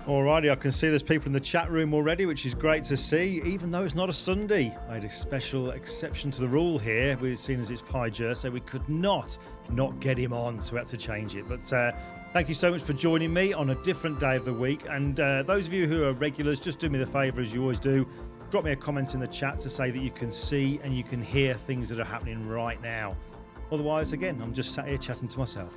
Alrighty, I can see there's people in the chat room already, which is great to see, even though it's not a Sunday. I had a special exception to the rule here, seeing as it's Pye Jirsa, we could not get him on, so we had to change it. But thank you so much for joining me on a different day of the week. And those of you who are regulars, just do me the favour, as you always do, drop me a comment in the chat to say that you can see and you can hear things that are happening right now. Otherwise, again, I'm just sat here chatting to myself.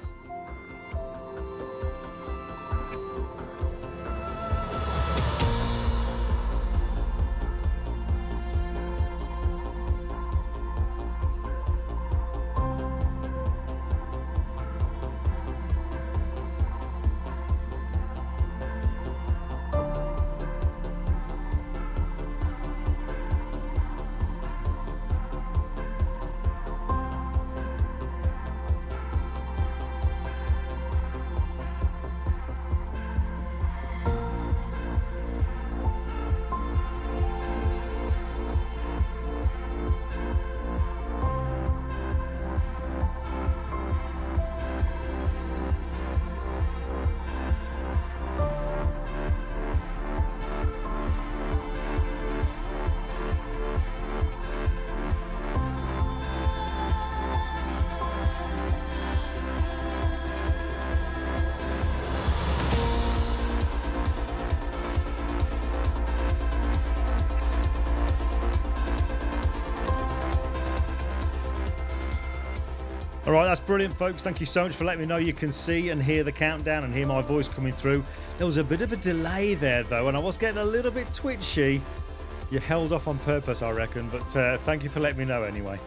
All right, that's brilliant, folks. Thank you so much for letting me know you can see and hear the countdown and hear my voice coming through. There was a bit of a delay there, though, and I was getting a little bit twitchy. You held off on purpose, I reckon, but thank you for letting me know anyway.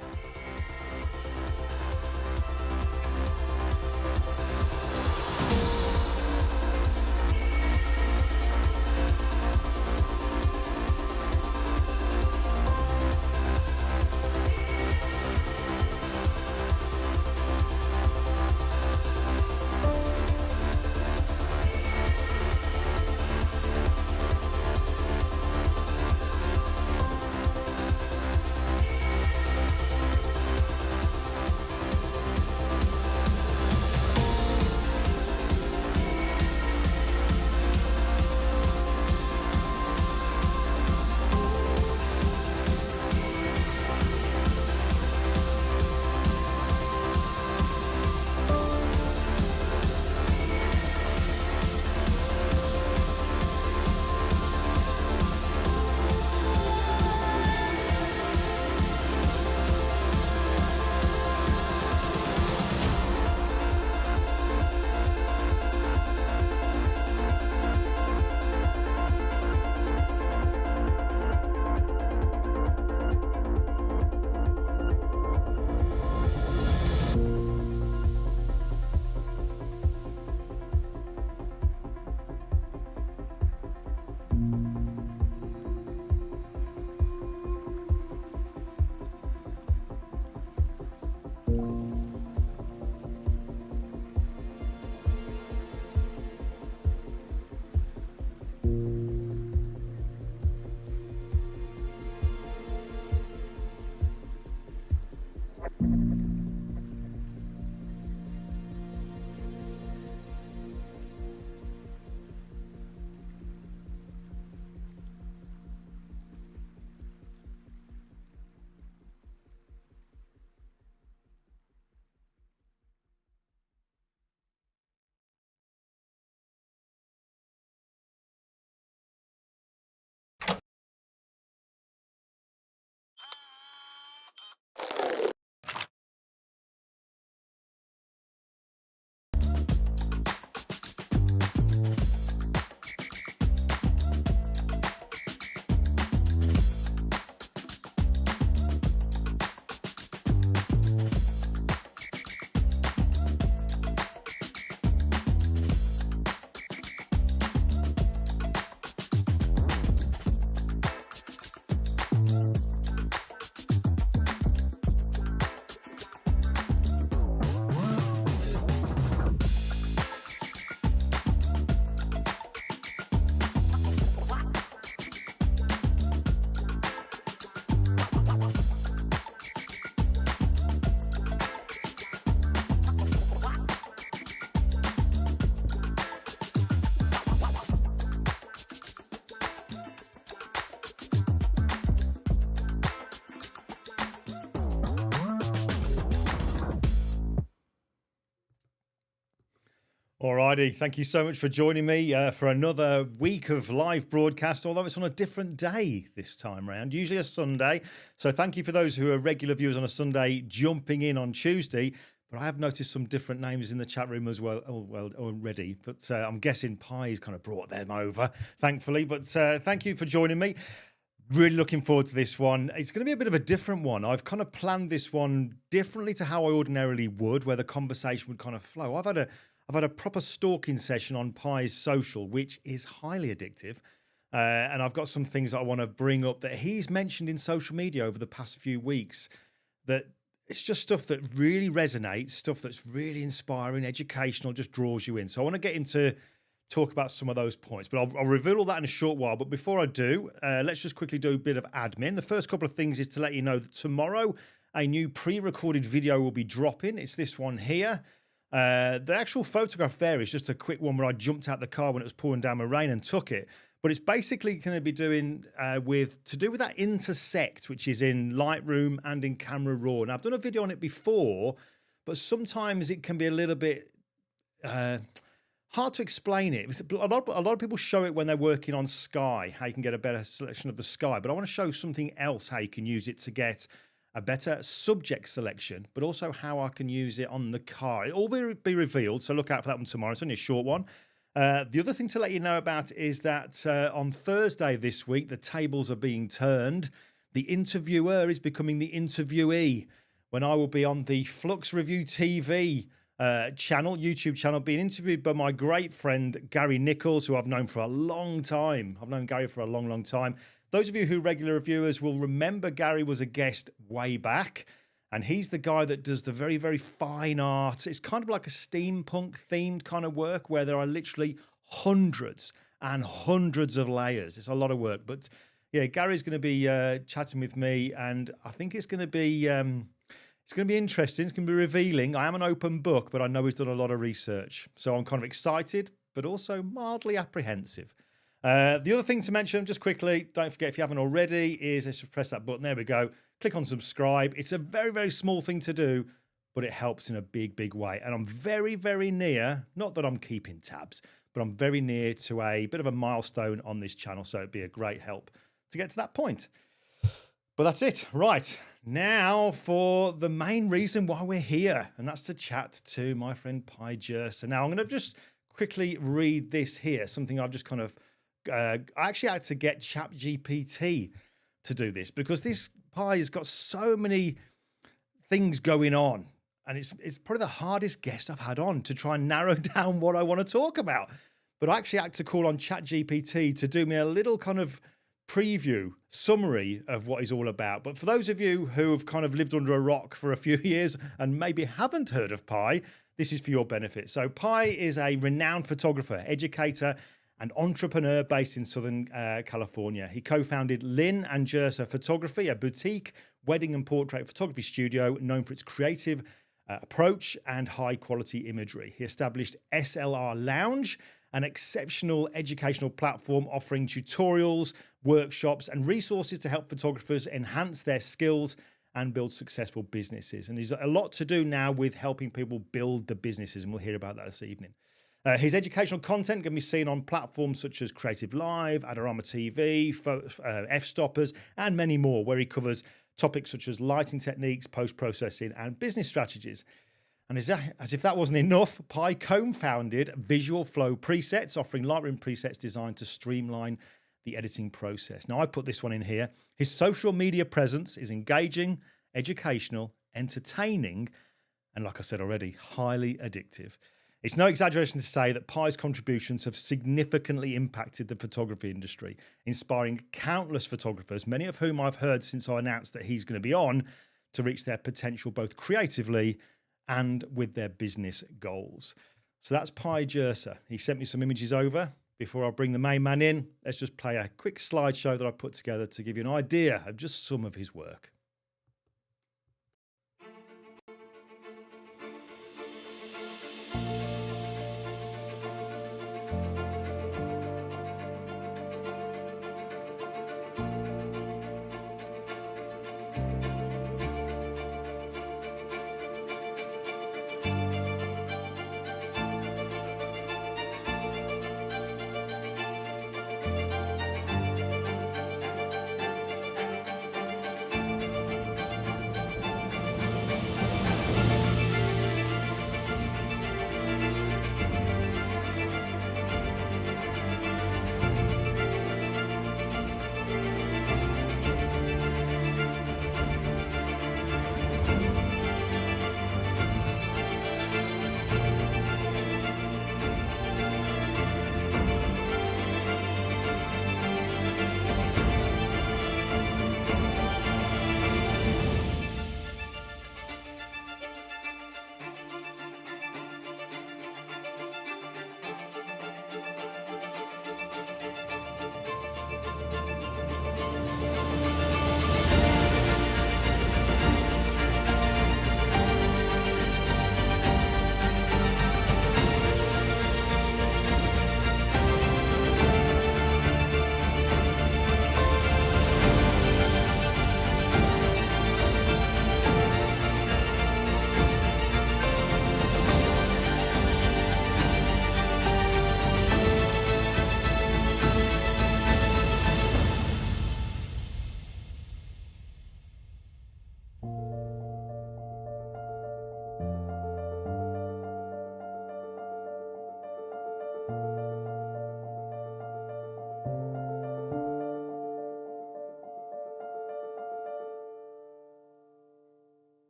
Alrighty, thank you so much for joining me for another week of live broadcast, although it's on a different day this time round, usually a Sunday. So thank you for those who are regular viewers on a Sunday jumping in on Tuesday. But I have noticed some different names in the chat room as well, already. But I'm guessing Pye's kind of brought them over, thankfully. But thank you for joining me. Really looking forward to this one. It's going to be a bit of a different one. I've kind of planned this one differently to how I ordinarily would, where the conversation would kind of flow. I've had a proper stalking session on Pye's social, which is highly addictive. And I've got some things that I want to bring up that he's mentioned in social media over the past few weeks, that it's just stuff that really resonates, stuff that's really inspiring, educational, just draws you in. So I want to get into talk about some of those points, but I'll reveal all that in a short while. But before I do, let's just quickly do a bit of admin. The first couple of things is to let you know that tomorrow a new pre-recorded video will be dropping. It's this one here. The actual photograph there is just a quick one where I jumped out the car when it was pouring down with rain and took it. But it's basically going to be doing to do with that intersect, which is in Lightroom and in Camera Raw. Now, I've done a video on it before, but sometimes it can be a little bit hard to explain it. A lot of people show it when they're working on sky, how you can get a better selection of the sky. But I want to show something else, how you can use it to get a better subject selection, but also how I can use it on the car. It'll all be revealed, so look out for that one tomorrow. It's only a short one. The other thing to let you know about is that on Thursday this week, the tables are being turned. The interviewer is becoming the interviewee, when I will be on the Flux Review TV YouTube channel, being interviewed by my great friend Gary Nichols, who I've known for a long time. I've known Gary for a long, long time. Those of you who are regular viewers will remember Gary was a guest way back, and he's the guy that does the very, very fine art. It's kind of like a steampunk themed kind of work where there are literally hundreds and hundreds of layers. It's a lot of work, but yeah, Gary's going to be chatting with me, and I think it's going to be interesting. It's going to be revealing. I am an open book, but I know he's done a lot of research, so I'm kind of excited, but also mildly apprehensive. The other thing to mention, just quickly, don't forget if you haven't already, is just press that button. There we go. Click on subscribe. It's a very, very small thing to do, but it helps in a big, big way. And I'm very, very near, not that I'm keeping tabs, but I'm very near to a bit of a milestone on this channel. So it'd be a great help to get to that point. But that's it. Right. Now for the main reason why we're here, and that's to chat to my friend Pye Jirsa. Now I'm going to just quickly read this here, something I've just kind of I actually had to get ChatGPT to do this, because this Pye has got so many things going on, and it's probably the hardest guest I've had on to try and narrow down what I want to talk about. But I actually had to call on ChatGPT to do me a little kind of preview summary of what he's all about. But for those of you who have kind of lived under a rock for a few years and maybe haven't heard of Pye, this is for your benefit. So Pye is a renowned photographer, educator, and entrepreneur based in Southern California. He co-founded Lynn and Jirsa Photography, a boutique wedding and portrait photography studio known for its creative approach and high quality imagery. He established SLR Lounge, an exceptional educational platform offering tutorials, workshops, and resources to help photographers enhance their skills and build successful businesses. And there's a lot to do now with helping people build the businesses, and we'll hear about that this evening. His educational content can be seen on platforms such as Creative Live, Adorama TV, F-Stoppers, and many more, where he covers topics such as lighting techniques, post-processing, and business strategies. And as if that wasn't enough, Pye co-founded Visual Flow Presets, offering Lightroom presets designed to streamline the editing process. Now, I put this one in here. His social media presence is engaging, educational, entertaining, and like I said already, highly addictive. It's no exaggeration to say that Pye's contributions have significantly impacted the photography industry, inspiring countless photographers, many of whom I've heard since I announced that he's going to be on, to reach their potential both creatively and with their business goals. So that's Pye Jirsa. He sent me some images over. Before I bring the main man in, let's just play a quick slideshow that I put together to give you an idea of just some of his work.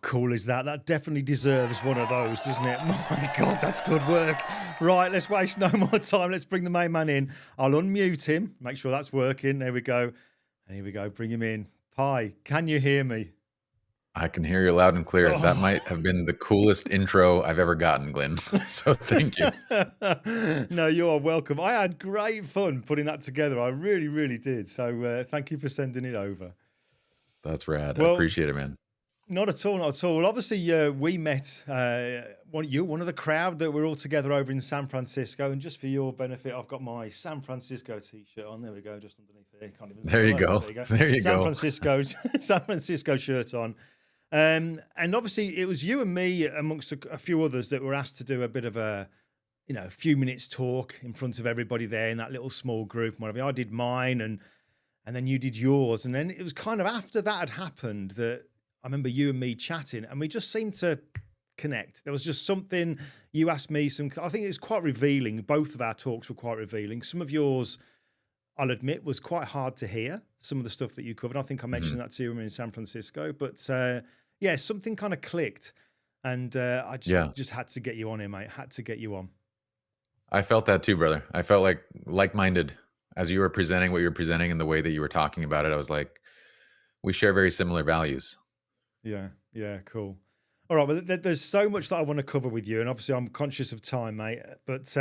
cool is that? That definitely deserves one of those, doesn't it? My God, that's good work. Right, let's waste no more time. Let's bring the main man in. I'll unmute him, make sure that's working. There we go. And here we go. Bring him in. Pye, can you hear me? I can hear you loud and clear. Oh. That might have been the coolest intro I've ever gotten, Glenn. So thank you. No, you are welcome. I had great fun putting that together. I really, really did. So thank you for sending it over. That's rad. Well, I appreciate it, man. Not at all, not at all. Well, obviously, we met one of the crowd that we're all together over in San Francisco. And just for your benefit, I've got my San Francisco t-shirt on. There we go, just underneath there. Can't even There you go. There you go. San Francisco shirt on. And obviously, it was you and me amongst a few others that were asked to do a bit of a few minutes talk in front of everybody there in that little small group. And whatever. I did mine, and then you did yours. And then it was kind of after that had happened that I remember you and me chatting, and we just seemed to connect. There was just something. You asked me I think it was quite revealing. Both of our talks were quite revealing. Some of yours, I'll admit, was quite hard to hear, some of the stuff that you covered. I think I mentioned that to you when we were in San Francisco. But yeah, something kind of clicked. And I just had to get you on here, mate. Had to get you on. I felt that too, brother. I felt like-minded as you were presenting what you were presenting and the way that you were talking about it. I was like, we share very similar values. Yeah, cool. All right, well, there's so much that I want to cover with you, and obviously I'm conscious of time, mate. But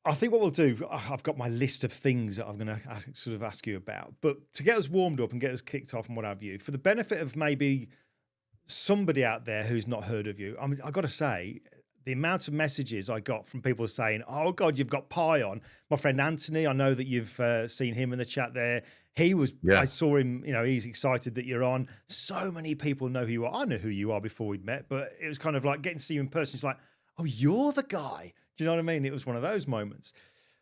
I think what we'll do, I've got my list of things that I'm going to sort of ask you about. But to get us warmed up and get us kicked off and what have you, for the benefit of maybe somebody out there who's not heard of you, I mean, I've got to say, the amount of messages I got from people saying, oh, God, you've got Pye on. My friend Anthony, I know that you've seen him in the chat there. He was, I saw him, he's excited that you're on. So many people know who you are. I know who you are before we'd met, but it was kind of like getting to see you in person. It's like, oh, you're the guy. Do you know what I mean? It was one of those moments.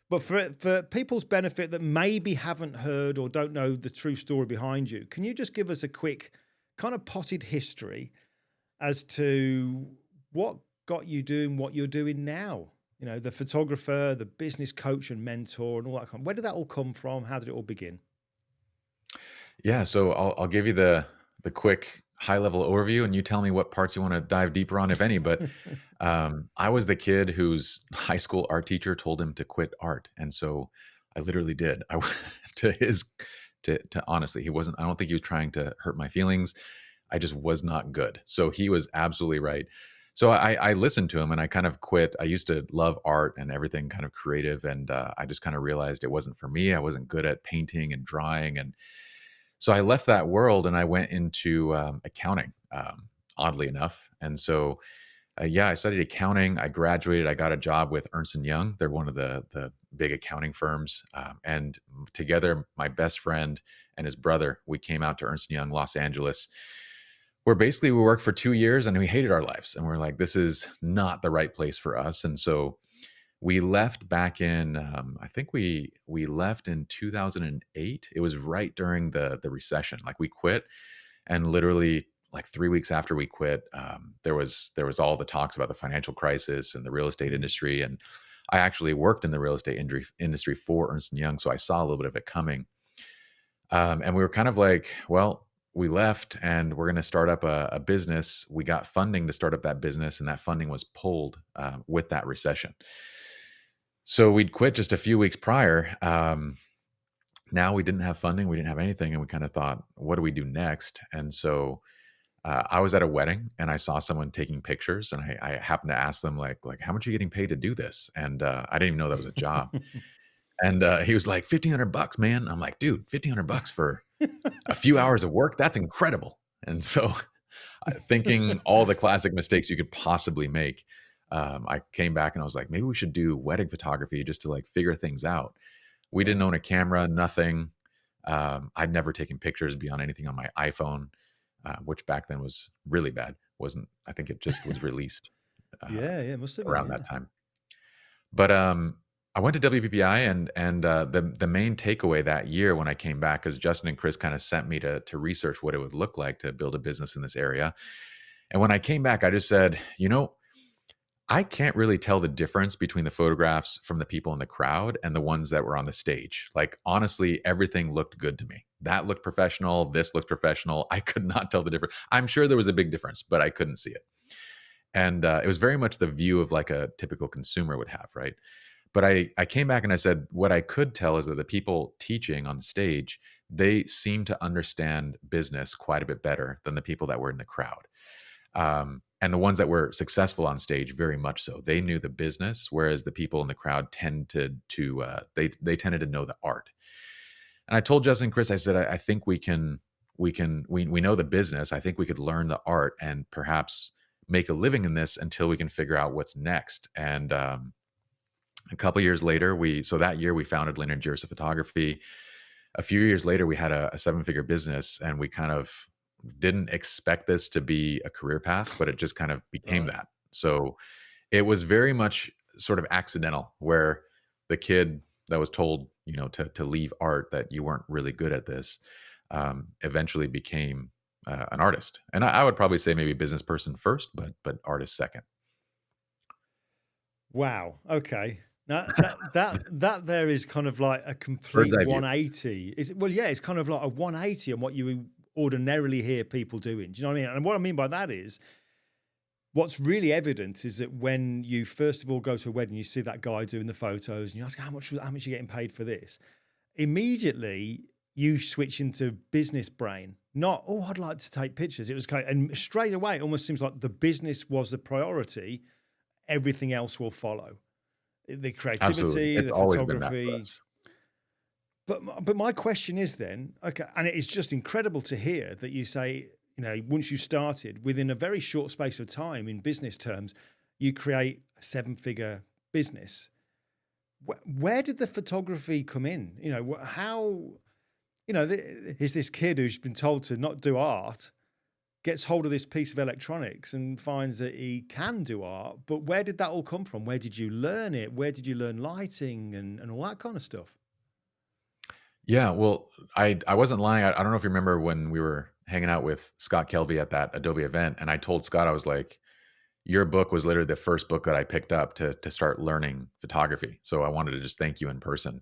But for people's benefit that maybe haven't heard or don't know the true story behind you, can you just give us a quick kind of potted history as to what got you doing what you're doing now? The photographer, the business coach and mentor and all that kind of, where did that all come from? How did it all begin? Yeah, so I'll give you the quick high level overview, and you tell me what parts you want to dive deeper on, if any. But I was the kid whose high school art teacher told him to quit art, and so I literally did. I went to honestly, he wasn't. I don't think he was trying to hurt my feelings. I just was not good. So he was absolutely right. So I listened to him and I kind of quit. I used to love art and everything kind of creative, and I just kind of realized it wasn't for me. I wasn't good at painting and drawing, and so I left that world and I went into accounting, oddly enough. And so, I studied accounting. I graduated. I got a job with Ernst & Young. They're one of the big accounting firms. And together, my best friend and his brother, we came out to Ernst & Young, Los Angeles, where basically we worked for 2 years and we hated our lives. And we're like, this is not the right place for us. And so we left back in, I think we left in 2008. It was right during the recession. Like we quit, and literally like 3 weeks after we quit, there was all the talks about the financial crisis and the real estate industry. And I actually worked in the real estate industry for Ernst & Young, so I saw a little bit of it coming. And we were kind of like, well, we left and we're going to start up a business. We got funding to start up that business, and that funding was pulled with that recession. So we'd quit just a few weeks prior. Now we didn't have funding. We didn't have anything. And we kind of thought, what do we do next? And so I was at a wedding and I saw someone taking pictures, and I happened to ask them like, how much are you getting paid to do this? And I didn't even know that was a job. And he was like, $1,500, man. I'm like, dude, $1,500 for a few hours of work. That's incredible. And so thinking all the classic mistakes you could possibly make, I came back and I was like, maybe we should do wedding photography just to like figure things out. We didn't own a camera, nothing. I'd never taken pictures beyond anything on my iPhone, which back then was really bad. I think it just was released must have been, around that time. But I went to WPPI, and the main takeaway that year when I came back, because Justin and Chris kind of sent me to research what it would look like to build a business in this area. And when I came back, I just said, I can't really tell the difference between the photographs from the people in the crowd and the ones that were on the stage. Like, honestly, everything looked good to me. That looked professional. This looks professional. I could not tell the difference. I'm sure there was a big difference, but I couldn't see it. And it was very much the view of like a typical consumer would have, right? But I came back and I said, what I could tell is that the people teaching on the stage, they seem to understand business quite a bit better than the people that were in the crowd. And the ones that were successful on stage, very much so. They knew the business, whereas the people in the crowd tended to they tended to know the art. And I told Justin and Chris, I said, I think we know the business. I think we could learn the art and perhaps make a living in this until we can figure out what's next. And a couple years later, so that year we founded Pye Jirsa Photography. A few years later, we had a seven-figure business, and we kind of didn't expect this to be a career path, but it just kind of became Right. that. So it was very much sort of accidental, where the kid that was told, to leave art, that you weren't really good at this, eventually became an artist. And I would probably say maybe business person first, but artist second. Wow. Okay. Now that there is kind of like a Bird's complete eye view. 180. Is it? Well, yeah, it's kind of like a 180 on what you ordinarily hear people doing. Do you know what I mean? And what I mean by that is, what's really evident is that when you first of all go to a wedding, you see that guy doing the photos, and you ask how much are you getting paid for this? Immediately you switch into business brain. Not, oh, I'd like to take pictures. It was kind of, and straight away it almost seems like the business was the priority. Everything else will follow. The Absolutely. creativity, It's the always been that for photography. us. But my question is then, okay, and it's just incredible to hear that you say, once you started, within a very short space of time in business terms, you create a seven-figure business. Where did the photography come in? How, is this kid who's been told to not do art, gets hold of this piece of electronics and finds that he can do art, but where did that all come from? Where did you learn it? Where did you learn lighting and all that kind of stuff? Yeah, well, I wasn't lying. I don't know if you remember when we were hanging out with Scott Kelby at that Adobe event, and I told Scott, I was like, "Your book was literally the first book that I picked up to start learning photography." So I wanted to just thank you in person,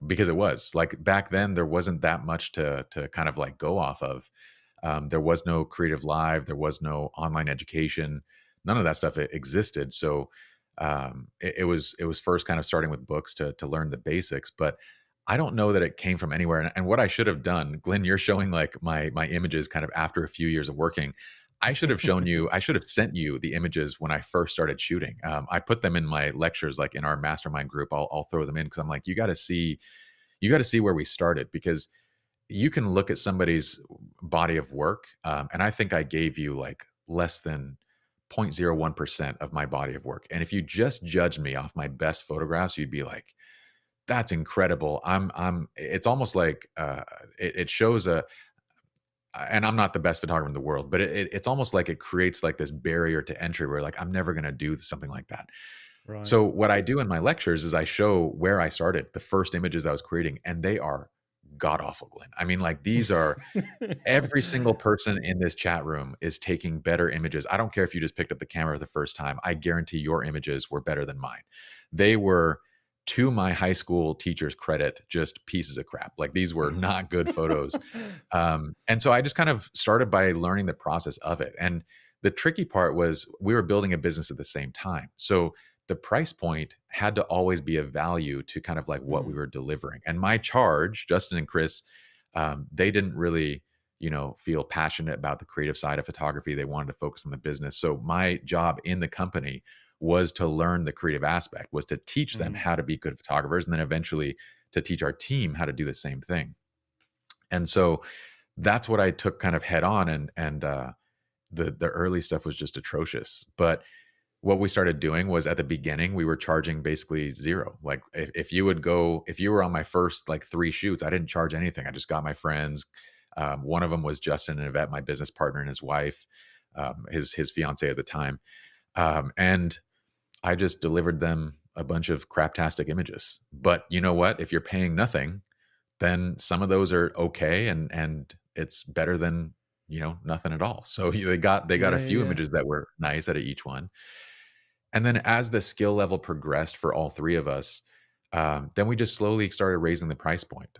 because it was like, back then there wasn't that much to kind of like go off of. There was no Creative Live, there was no online education, none of that stuff existed. So it was first kind of starting with books to learn the basics, but I don't know that it came from anywhere. And what I should have done, Glenn, you're showing like my images kind of after a few years of working. I should have shown you, I should have sent you the images when I first started shooting. I put them in my lectures, like in our mastermind group. I'll throw them in, because I'm like, you got to see where we started, because you can look at somebody's body of work, and I think I gave you like less than 0.01% of my body of work. And if you just judged me off my best photographs, you'd be like, that's incredible. It's almost like it shows and I'm not the best photographer in the world, but it's almost like it creates like this barrier to entry where like, I'm never going to do something like that. Right. So what I do in my lectures is I show where I started, the first images I was creating, and they are god awful, Glenn. I mean, like, these are, every single person in this chat room is taking better images. I don't care if you just picked up the camera the first time. I guarantee your images were better than mine. They were, to my high school teacher's credit, just pieces of crap. Like, these were not good photos. And so I just kind of started by learning the process of it. And the tricky part was, we were building a business at the same time. So the price point had to always be a value to kind of like what we Mm, were delivering. And my charge, Justin and Chris, they didn't really, feel passionate about the creative side of photography. They wanted to focus on the business. So my job in the company was to learn the creative aspect, was to teach them mhm. how to be good photographers, and then eventually to teach our team how to do the same thing. And so that's what I took kind of head on. And the early stuff was just atrocious. But what we started doing was, at the beginning, we were charging basically zero. Like, if you were on my first like 3 shoots, I didn't charge anything. I just got my friends. One of them was Justin and Yvette, my business partner, and his wife, his fiance at the time. And I just delivered them a bunch of craptastic images. But you know what? If you're paying nothing, then some of those are okay, and it's better than, nothing at all. So they got a Yeah, yeah, few yeah. images that were nice out of each one. And then as the skill level progressed for all 3 of us, then we just slowly started raising the price point.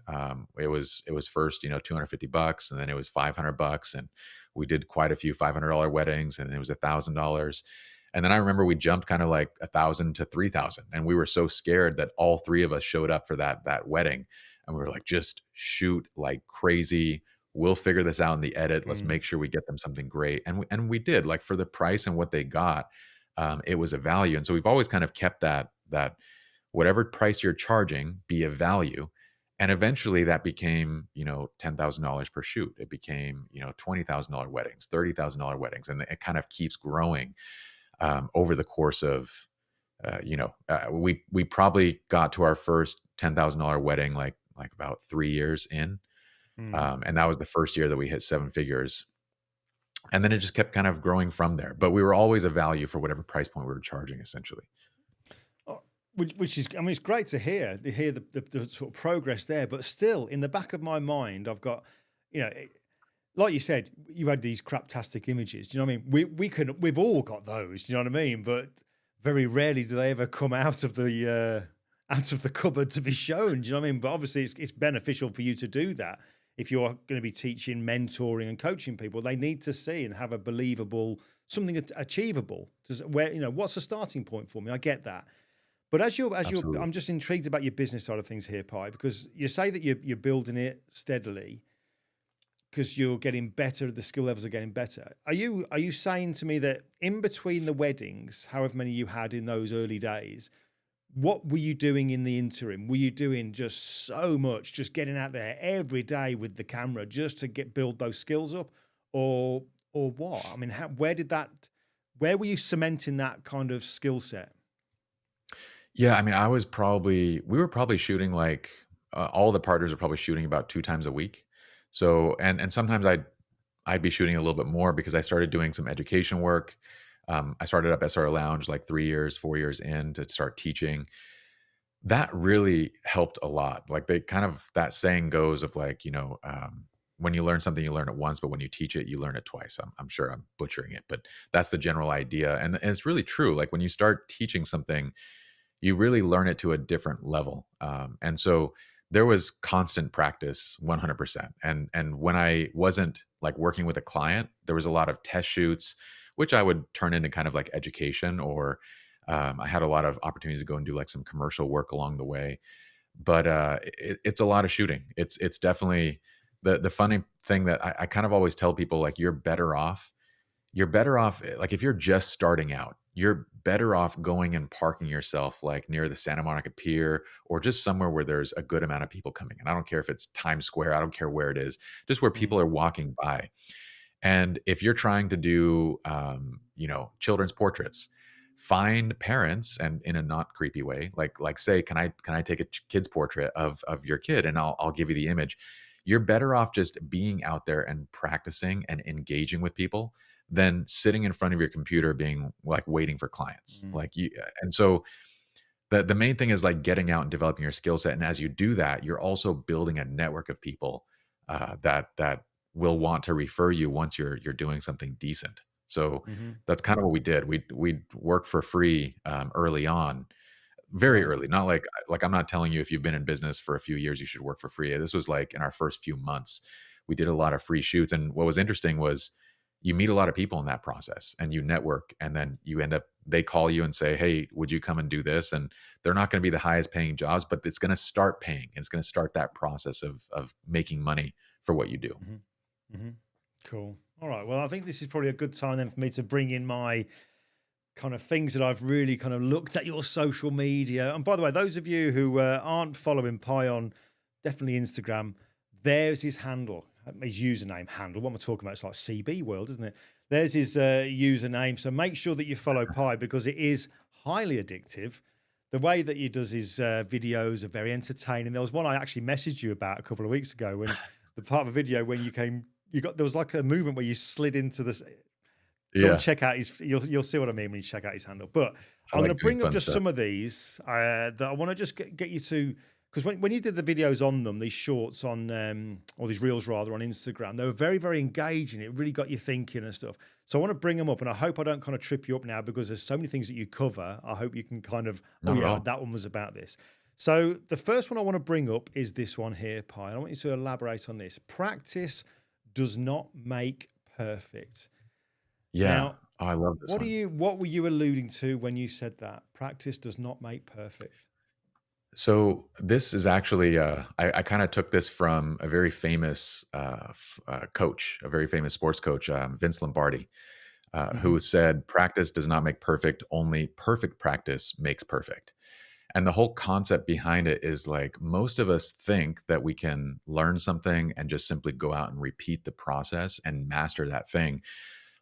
It was first, $250, and then it was $500, and we did quite a few $500 weddings, and it was $1,000. And then I remember we jumped kind of like 1,000 to 3,000, and we were so scared that all 3 of us showed up for that wedding, and we were like, "Just shoot like crazy. We'll figure this out in the edit. Let's Mm, make sure we get them something great." And we did, like, for the price and what they got, it was a value. And so we've always kind of kept that whatever price you're charging be a value. And eventually that became, $10,000 per shoot. It became, $20,000 weddings, $30,000 weddings, and it kind of keeps growing over the course of, we probably got to our first $10,000 wedding like about 3 years in, mm. and that was the first year that we hit 7 figures. And then it just kept kind of growing from there. But we were always a value for whatever price point we were charging, essentially. Oh, which is, I mean, it's great to hear the sort of progress there, but still in the back of my mind, I've got, you know, like you said, you had these craptastic images. Do you know what I mean? We've all got those. Do you know what I mean? But very rarely do they ever come out of the cupboard to be shown. Do you know what I mean? But obviously, it's beneficial for you to do that. If you're going to be teaching, mentoring, and coaching people, they need to see and have a believable, something achievable. Where, what's the starting point for me? I get that. But Absolutely. I'm just intrigued about your business side of things here, Pye, because you say that you're building it steadily because you're getting better, the skill levels are getting better. Are you saying to me that in between the weddings, however many you had in those early days, what were you doing in the interim? Were you doing just so much, just getting out there every day with the camera just to build those skills up, or what? I mean, where were you cementing that kind of skill set? Yeah, I mean, we were probably shooting like, all the partners are probably shooting about 2 times a week. So, and sometimes I'd be shooting a little bit more because I started doing some education work. I started up SR Lounge like 3 years, 4 years in to start teaching. That really helped a lot. Like, they kind of, that saying goes of like, when you learn something, you learn it once, but when you teach it, you learn it twice. I'm sure I'm butchering it, but that's the general idea. And it's really true. Like, when you start teaching something, you really learn it to a different level. And so there was constant practice, 100%. And when I wasn't like working with a client, there was a lot of test shoots, which I would turn into kind of like education, or I had a lot of opportunities to go and do like some commercial work along the way. But it's a lot of shooting. It's definitely the funny thing that I kind of always tell people, like, you're better off, like, if you're just starting out, you're better off going and parking yourself like near the Santa Monica Pier, or just somewhere where there's a good amount of people coming. And I don't care if it's Times Square, I don't care where it is, just where people Mm, are walking by. And if you're trying to do, children's portraits, find parents, and in a not creepy way, like say, can I take a kid's portrait of your kid, and I'll give you the image. You're better off just being out there and practicing and engaging with people than sitting in front of your computer being like waiting for clients. mm, Like, you, and so the main thing is like getting out and developing your skill set. And as you do that, you're also building a network of people that will want to refer you once you're doing something decent. So mhm. that's kind of what we did. We work for free early on, very Right. early. Not like I'm not telling you if you've been in business for a few years you should work for free. This was like in our first few months. We did a lot of free shoots, and what was interesting was you meet a lot of people in that process, and you network, and then you end up, they call you and say, "Hey, would you come and do this?" And they're not going to be the highest paying jobs, but it's going to start paying. It's going to start that process of making money for what you do. Mhm, mhm. Cool. All right. Well, I think this is probably a good time then for me to bring in my kind of things that I've really kind of looked at your social media. And by the way, those of you who aren't following Pye on definitely Instagram, there's his handle, his username handle. What am I talking about? It's like CB world, isn't it? There's his username. So make sure that you follow Pye because it is highly addictive. The way that he does his videos are very entertaining. There was one I actually messaged you about a couple of weeks ago when the part of a video when there was like a movement where you slid into this. Go and Yeah, check out his. You'll see what I mean when you check out his handle. But I I'm going like to doing bring up fun just stuff. some of these that I want to just get you to because when you did the videos on them, these shorts on, or these reels rather on Instagram, they were very, very engaging. It really got you thinking and stuff. So I want to bring them up, and I hope I don't kind of trip you up now because there's so many things that you cover. I hope you can kind of, oh Not at yeah, all. that one was about this. So the first one I want to bring up is this one here, Pye. I want you to elaborate on this. Practice does not make perfect. Yeah. Now, Oh, I love this one. what were you alluding to when you said that? Practice does not make perfect. So this is actually, I kind of took this from a very famous coach, a very famous sports coach, Vince Lombardi, Hmm. who said, "Practice does not make perfect. Only perfect practice makes perfect." And the whole concept behind it is like most of us think that we can learn something and just simply go out and repeat the process and master that thing.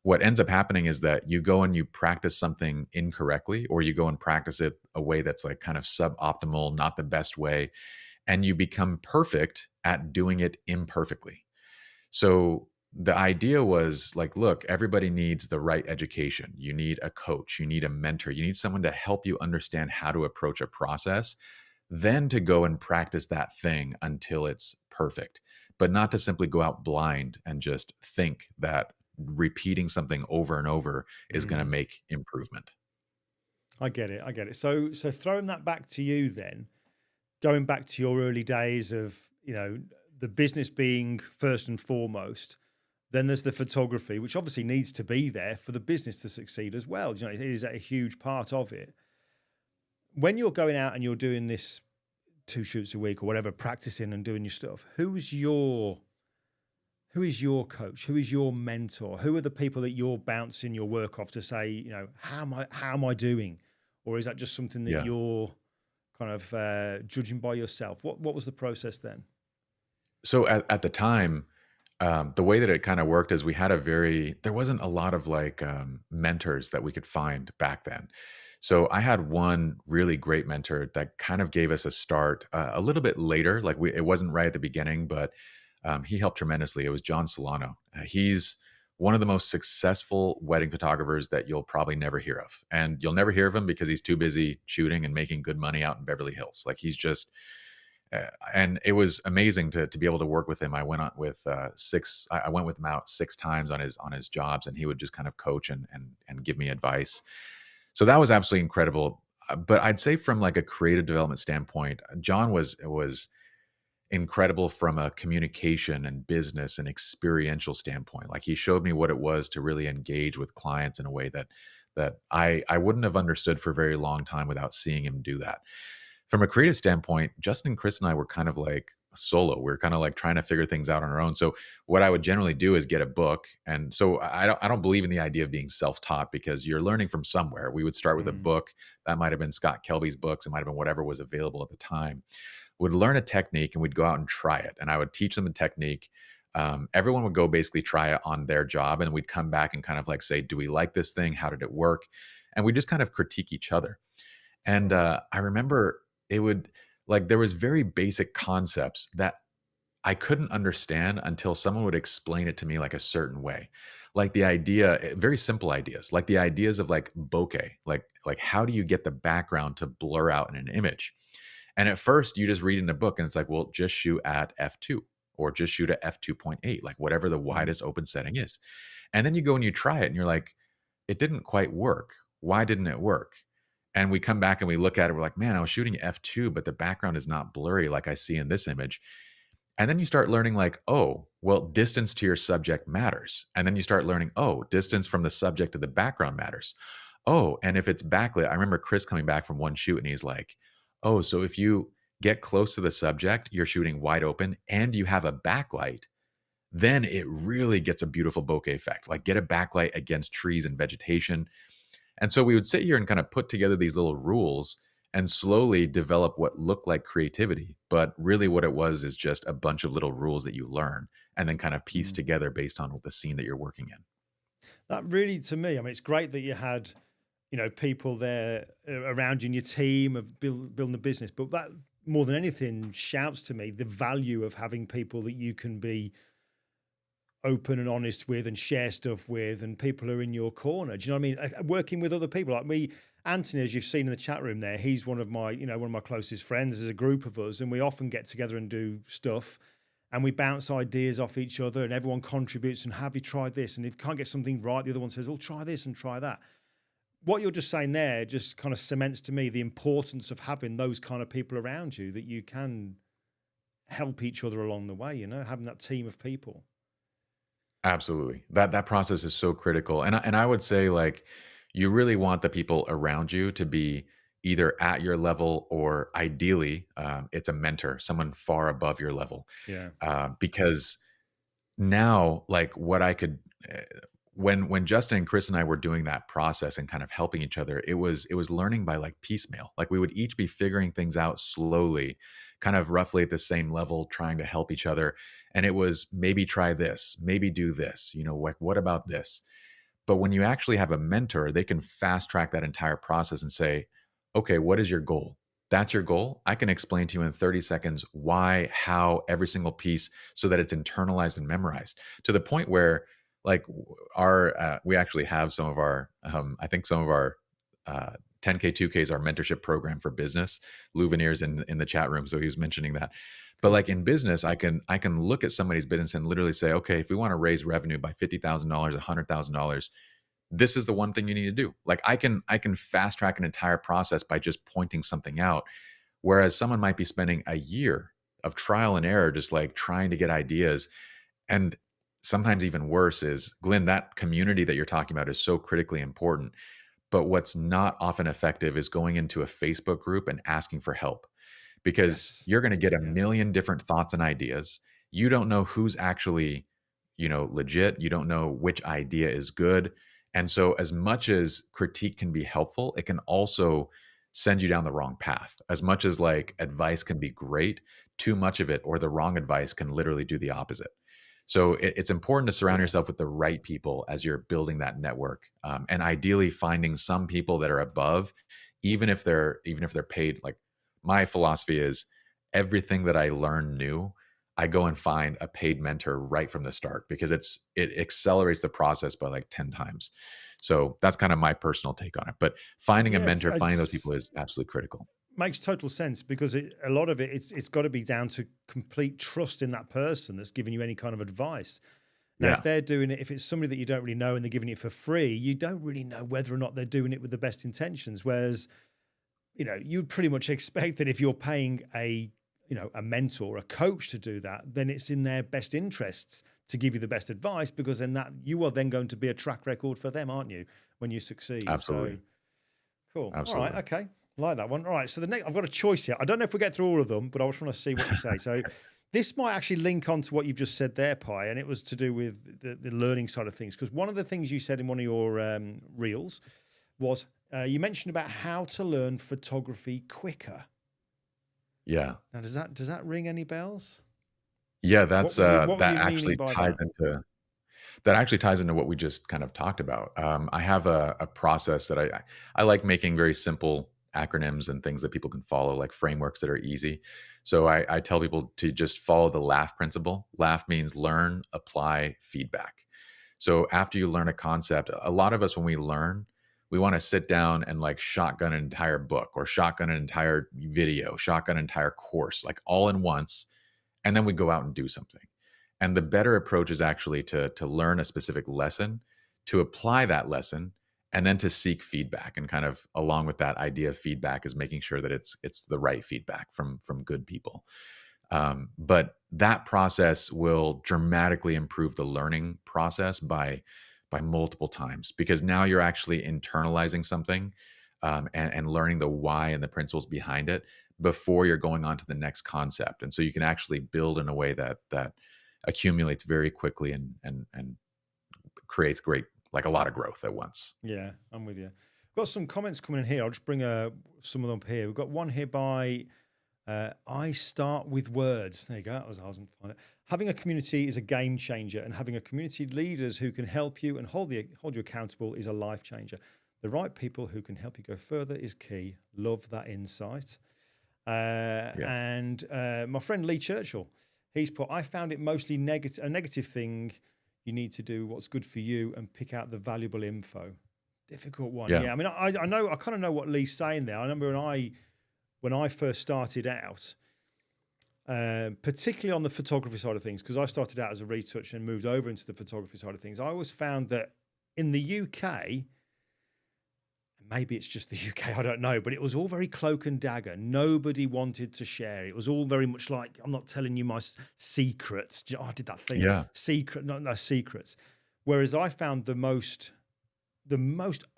What ends up happening is that you go and you practice something incorrectly, or you go and practice it a way that's like kind of suboptimal, not the best way, and you become perfect at doing it imperfectly. So the idea was like, look, everybody needs the right education. You need a coach, you need a mentor, you need someone to help you understand how to approach a process, then to go and practice that thing until it's perfect, but not to simply go out blind and just think that repeating something over and over is going to Mm, make improvement. I get it. I get it. So throwing that back to you then, going back to your early days of, the business being first and foremost, then there's the photography, which obviously needs to be there for the business to succeed as well. It is a huge part of it. When you're going out and you're doing this 2 shoots a week or whatever, practicing and doing your stuff, who is your coach? Who is your mentor? Who are the people that you're bouncing your work off to say, how am I doing? Or is that just something that Yeah. you're kind of judging by yourself? What was the process then? So at the time, the way that it kind of worked is there wasn't a lot of like mentors that we could find back then. So I had one really great mentor that kind of gave us a start a little bit later. Like it wasn't right at the beginning, but he helped tremendously. It was John Solano. He's one of the most successful wedding photographers that you'll probably never hear of. And you'll never hear of him because he's too busy shooting and making good money out in Beverly Hills. Like he's just and it was amazing to be able to work with him. I went on with six. I went with him out 6 times on his jobs, and he would just kind of coach and give me advice. So that was absolutely incredible. But I'd say from like a creative development standpoint, John was incredible from a communication and business and experiential standpoint. Like he showed me what it was to really engage with clients in a way that I wouldn't have understood for a very long time without seeing him do that. From a creative standpoint, Justin and Chris and I were kind of like solo. We are kind of like trying to figure things out on our own. So what I would generally do is get a book. And so I don't believe in the idea of being self-taught because you're learning from somewhere. We would start with a Mm, book. That might have been Scott Kelby's books. It might have been whatever was available at the time. Would learn a technique and we'd go out and try it. And I would teach them the technique. Everyone would go basically try it on their job. And we'd come back and kind of like say, do we like this thing? How did it work? And we just kind of critique each other. And right. I remember it would like there was very basic concepts that I couldn't understand until someone would explain it to me like a certain way. Like the idea, very simple ideas, like the ideas of like bokeh, like how do you get the background to blur out in an image? And at first you just read in a book and it's like, well, just shoot at f2 or just shoot at f2.8, like whatever the Mm, widest open setting is. And then you go and you try it and you're like, it didn't quite work. Why didn't it work? And we come back and we look at it. We're like, man, I was shooting f2, but the background is not blurry like I see in this image. And then you start learning, like, oh, well, distance to your subject matters. And then you start learning, oh, distance from the subject to the background matters. Oh, and if it's backlit, I remember Chris coming back from one shoot and he's like, oh, so if you get close to the subject, you're shooting wide open and you have a backlight, then it really gets a beautiful bokeh effect. Like get a backlight against trees and vegetation, and so we would sit here and kind of put together these little rules and slowly develop what looked like creativity. But really, what it was is just a bunch of little rules that you learn and then kind of piece mm. together based on what the scene that you're working in. That really, to me, I mean, it's great that you had, people there around you in your team of building the business, but that more than anything shouts to me the value of having people that you can be open and honest with and share stuff with, and people are in your corner. Do you know what I mean? Working with other people like me, Anthony, as you've seen in the chat room there, he's one of my, one of my closest friends. There's a group of us and we often get together and do stuff and we bounce ideas off each other and everyone contributes and have you tried this? And if you can't get something right, the other one says, well, try this and try that. What you're just saying there just kind of cements to me the importance of having those kind of people around you that you can help each other along the way, having that team of people. Absolutely. That process is so critical. And I would say like you really want the people around you to be either at your level or ideally it's a mentor, someone far above your level. Yeah. Because now like what I could when Justin and Chris and I were doing that process and kind of helping each other, it was learning by like piecemeal. Like we would each be figuring things out slowly, kind of roughly at the same level, trying to help each other. And it was maybe try this, maybe do this, like what about this? But when you actually have a mentor, they can fast track that entire process and say, okay, what is your goal? That's your goal. I can explain to you in 30 seconds why, how, every single piece so that it's internalized and memorized to the point where like we actually have some of our, I think some of our 10K, 2K is our mentorship program for business. Lou Veneer's in the chat room, so he was mentioning that. But like in business, I can look at somebody's business and literally say, okay, if we want to raise revenue by $50,000, $100,000, this is the one thing you need to do. Like I can fast track an entire process by just pointing something out, whereas someone might be spending a year of trial and error, just like trying to get ideas. And sometimes even worse is, Glenn, that community that you're talking about is so critically important. But what's not often effective is going into a Facebook group and asking for help, because you're going to get a million different thoughts and ideas. You don't know who's actually, legit. You don't know which idea is good. And so as much as critique can be helpful, it can also send you down the wrong path. As much as like advice can be great, too much of it or the wrong advice can literally do the opposite. So it's important to surround yourself with the right people as you're building that network, and ideally finding some people that are above, even if they're paid. Like my philosophy is everything that I learn new, I go and find a paid mentor right from the start, because it accelerates the process by like 10 times. So that's kind of my personal take on it. But finding a mentor, finding those people is absolutely critical. Makes total sense, because a lot of it's got to be down to complete trust in that person that's giving you any kind of advice. Now, if they're doing it, if it's somebody that you don't really know and they're giving it for free, you don't really know whether or not they're doing it with the best intentions. Whereas, you'd pretty much expect that if you're paying a mentor, a coach to do that, then it's in their best interests to give you the best advice, because then that you are then going to be a track record for them, aren't you, when you succeed? Absolutely. So, cool. Absolutely. All right. Okay. Like that one. All right. So the next, I've got a choice here. I don't know if we get through all of them, but I just want to see what you say. So this might actually link on to what you've just said there, Pye, and it was to do with the learning side of things. Because one of the things you said in one of your reels was you mentioned about how to learn photography quicker. Yeah. Now, does that ring any bells? Yeah, that's what that actually ties that? into that actually ties into what we just kind of talked about. I have a process that I like making very simple acronyms and things that people can follow, like frameworks that are easy. So I tell people to just follow the LAF principle. LAF means learn, apply, feedback. So after you learn a concept, a lot of us, when we learn, we want to sit down and like shotgun an entire book or shotgun an entire video, shotgun an entire course, like all in once. And then we go out and do something. And the better approach is actually to learn a specific lesson, to apply that lesson, and then to seek feedback. And kind of along with that idea of feedback is making sure that it's the right feedback from good people. But that process will dramatically improve the learning process by multiple times, because now you're actually internalizing something and learning the why and the principles behind it before you're going on to the next concept. And so you can actually build in a way that accumulates very quickly and creates great, like a lot of growth at once. Yeah, I'm with you. Got some comments coming in here. I'll just bring some of them up here. We've got one here by I Start With Words. There you go. That was hard to find it. Having a community is a game changer, and having a community leaders who can help you and hold you accountable is a life changer. The right people who can help you go further is key. Love that insight. And my friend Lee Churchill, he's put, I found it mostly a negative thing You need to do what's good for you and pick out the valuable info. Difficult one. Yeah. Yeah. I mean, I know, I kind of know what Lee's saying there. I remember when I first started out, particularly on the photography side of things, because I started out as a retoucher and moved over into the photography side of things, I always found that in the UK, maybe it's just the UK, I don't know, but it was all very cloak and dagger. Nobody wanted to share. It was all very much like, I'm not telling you my secrets. Do you know, I did that thing. Yeah. No secrets. Whereas I found the most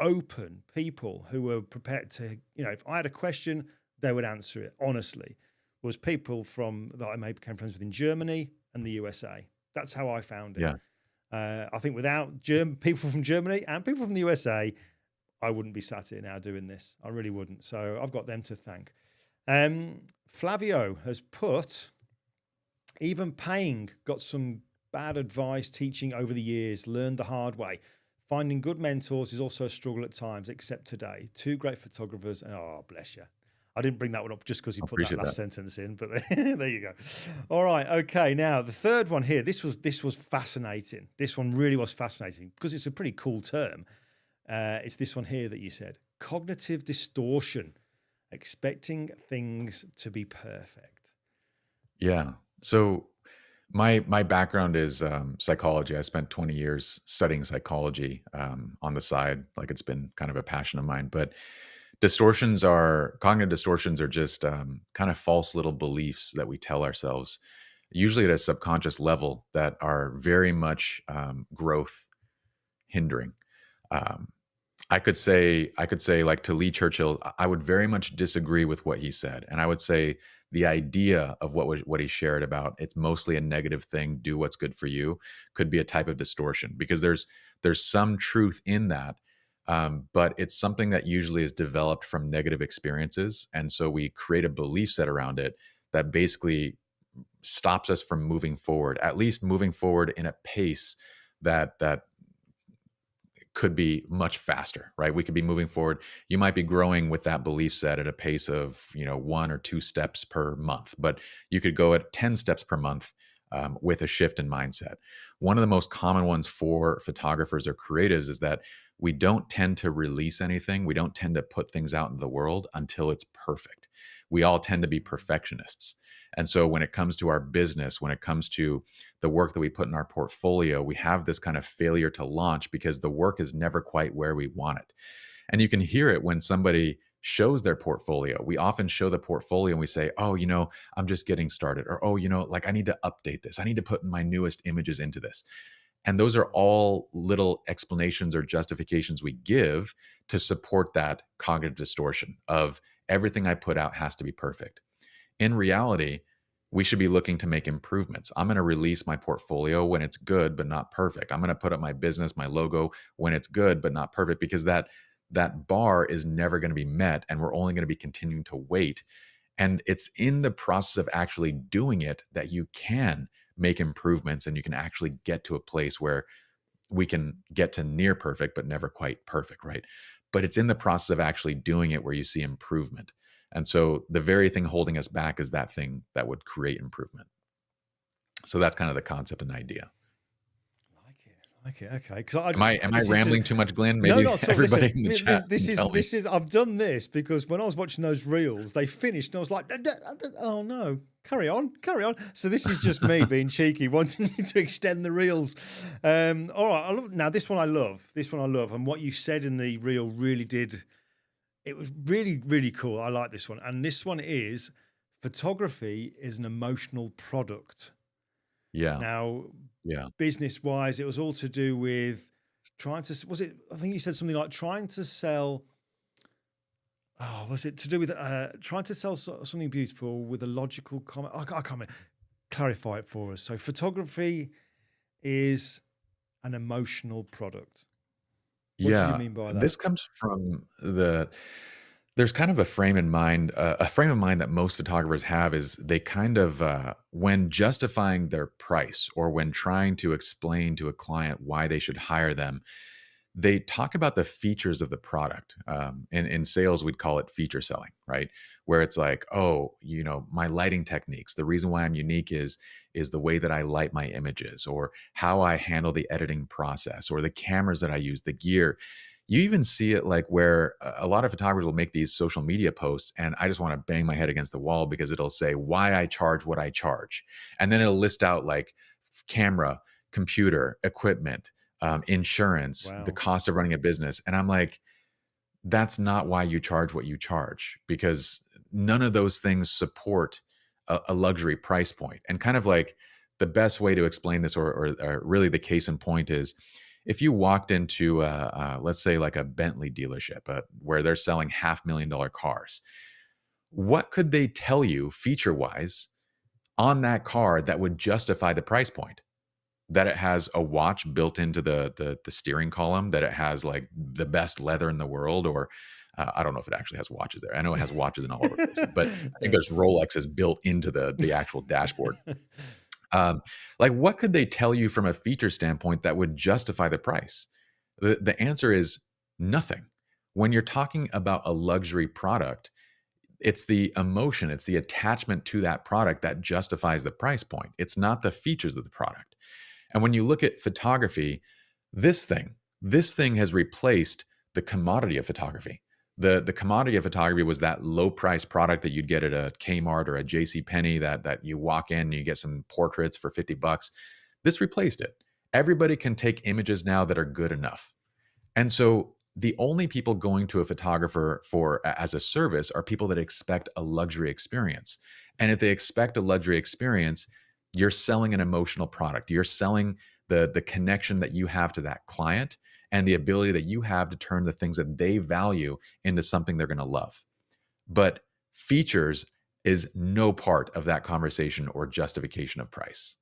open people who were prepared to, if I had a question, they would answer it honestly, was people that I maybe became friends with in Germany and the USA. That's how I found it. Yeah. I think without people from Germany and people from the USA, I wouldn't be sat here now doing this. I really wouldn't. So I've got them to thank. Flavio has put, even paying, got some bad advice teaching over the years, learned the hard way. Finding good mentors is also a struggle at times, except today. Two great photographers, and oh, bless you. I didn't bring that one up just because you put that last sentence in, but there you go. All right, okay. Now the third one here. This was fascinating. This one really was fascinating because it's a pretty cool term. It's this one here that you said: cognitive distortion, expecting things to be perfect. Yeah. So my background is psychology. I spent 20 years studying psychology on the side, like it's been kind of a passion of mine. But cognitive distortions are just kind of false little beliefs that we tell ourselves, usually at a subconscious level, that are very much growth hindering. I could say like to Lee Churchill, I would very much disagree with what he said. And I would say the idea of what he shared about it's mostly a negative thing, do what's good for you, could be a type of distortion, because there's some truth in that. But it's something that usually is developed from negative experiences. And so we create a belief set around it that basically stops us from moving forward, at least moving forward in a pace that could be much faster, right? We could be moving forward. You might be growing with that belief set at a pace of, 1 or 2 steps per month, but you could go at 10 steps per month with a shift in mindset. One of the most common ones for photographers or creatives is that we don't tend to release anything. We don't tend to put things out in the world until it's perfect. We all tend to be perfectionists. And so when it comes to our business, when it comes to the work that we put in our portfolio, we have this kind of failure to launch because the work is never quite where we want it. And you can hear it when somebody shows their portfolio. We often show the portfolio and we say, oh, I'm just getting started. Or, oh, I need to update this. I need to put my newest images into this. And those are all little explanations or justifications we give to support that cognitive distortion of everything I put out has to be perfect. In reality, we should be looking to make improvements. I'm going to release my portfolio when it's good, but not perfect. I'm going to put up my business, my logo when it's good, but not perfect, because that bar is never going to be met, and we're only going to be continuing to wait. And it's in the process of actually doing it that you can make improvements, and you can actually get to a place where we can get to near perfect, but never quite perfect, right? But it's in the process of actually doing it where you see improvement. And so the very thing holding us back is that thing that would create improvement. So that's kind of the concept and idea. Like it. Okay. Am I rambling too much, Glenn? Maybe no, not at all. everybody Listen, in the chat this is I've done this because when I was watching those reels, they finished and I was like, oh no, carry on. So this is just me being cheeky, wanting you to extend the reels. All right. Now this one I love. And what you said in the reel really did. It was really, really cool. I like this one. And this one is, photography is an emotional product. Yeah. Now, yeah. Business-wise, it was all to do with I think you said something like trying to sell, was it to do with trying to sell something beautiful with a logical comment? I can't remember. Clarify it for us. So photography is an emotional product. What do you mean by that? This comes from there's kind of a frame in mind that most photographers have is they kind of, when justifying their price or when trying to explain to a client why they should hire them, they talk about the features of the product. In sales, we'd call it feature selling, right? Where it's like, oh, my lighting techniques. The reason why I'm unique is the way that I light my images, or how I handle the editing process, or the cameras that I use, the gear. You even see it like where a lot of photographers will make these social media posts, and I just want to bang my head against the wall because it'll say why I charge what I charge. And then it'll list out like camera, computer, equipment, insurance, the Wow. cost of running a business. And I'm like, that's not why you charge what you charge, because none of those things support a luxury price point. And kind of like the best way to explain this, or really the case in point, is if you walked into, let's say, like a Bentley dealership where they're selling $500,000 cars, what could they tell you feature wise on that car that would justify the price point? That it has a watch built into the steering column, that it has like the best leather in the world, or I don't know if it actually has watches there. I know it has watches in all over the place, but I think Yeah. there's Rolexes built into the actual dashboard. Like, what could they tell you from a feature standpoint that would justify the price? The answer is nothing. When you're talking about a luxury product, it's the emotion, it's the attachment to that product that justifies the price point. It's not the features of the product. And when you look at photography, this thing has replaced the commodity of photography. The commodity of photography was that low price product that you'd get at a Kmart or a JC Penney, that you walk in and you get some portraits for $50. This replaced it. Everybody can take images now that are good enough. And so the only people going to a photographer as a service are people that expect a luxury experience. And if they expect a luxury experience, you're selling an emotional product. You're selling the connection that you have to that client, and the ability that you have to turn the things that they value into something they're going to love. But features is no part of that conversation or justification of price.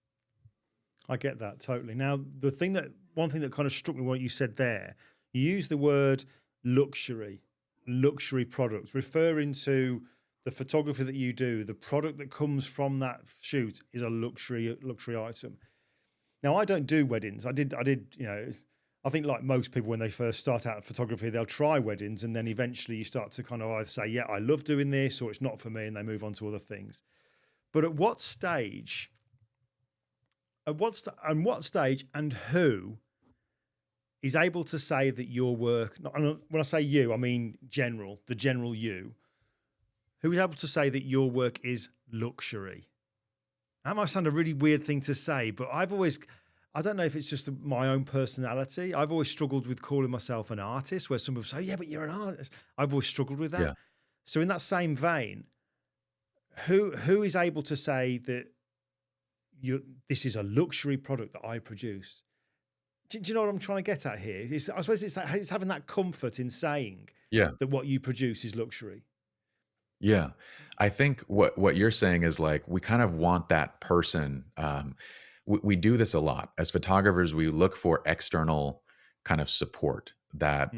I get that totally. Now, one thing that kind of struck me what you said there, you used the word luxury products, referring to the photography that you do. The product that comes from that shoot is a luxury item. Now, I don't do weddings. I did. I think like most people, when they first start out in photography, they'll try weddings, and then eventually you start to kind of either say, yeah, I love doing this, or it's not for me, and they move on to other things. But at what stage? At what stage and who is able to say that your work, when I say you, I mean the general you, who is able to say that your work is luxury? That might sound a really weird thing to say, but I don't know if it's just my own personality. I've always struggled with calling myself an artist, where some people say, yeah, but you're an artist. I've always struggled with that. Yeah. So in that same vein, who is able to say that this is a luxury product that I produce? Do you know what I'm trying to get at here? I suppose it's having that comfort in saying Yeah. that what you produce is luxury. Yeah. I think what you're saying is like, we kind of want that person. We do this a lot as photographers. We look for external kind of support, that,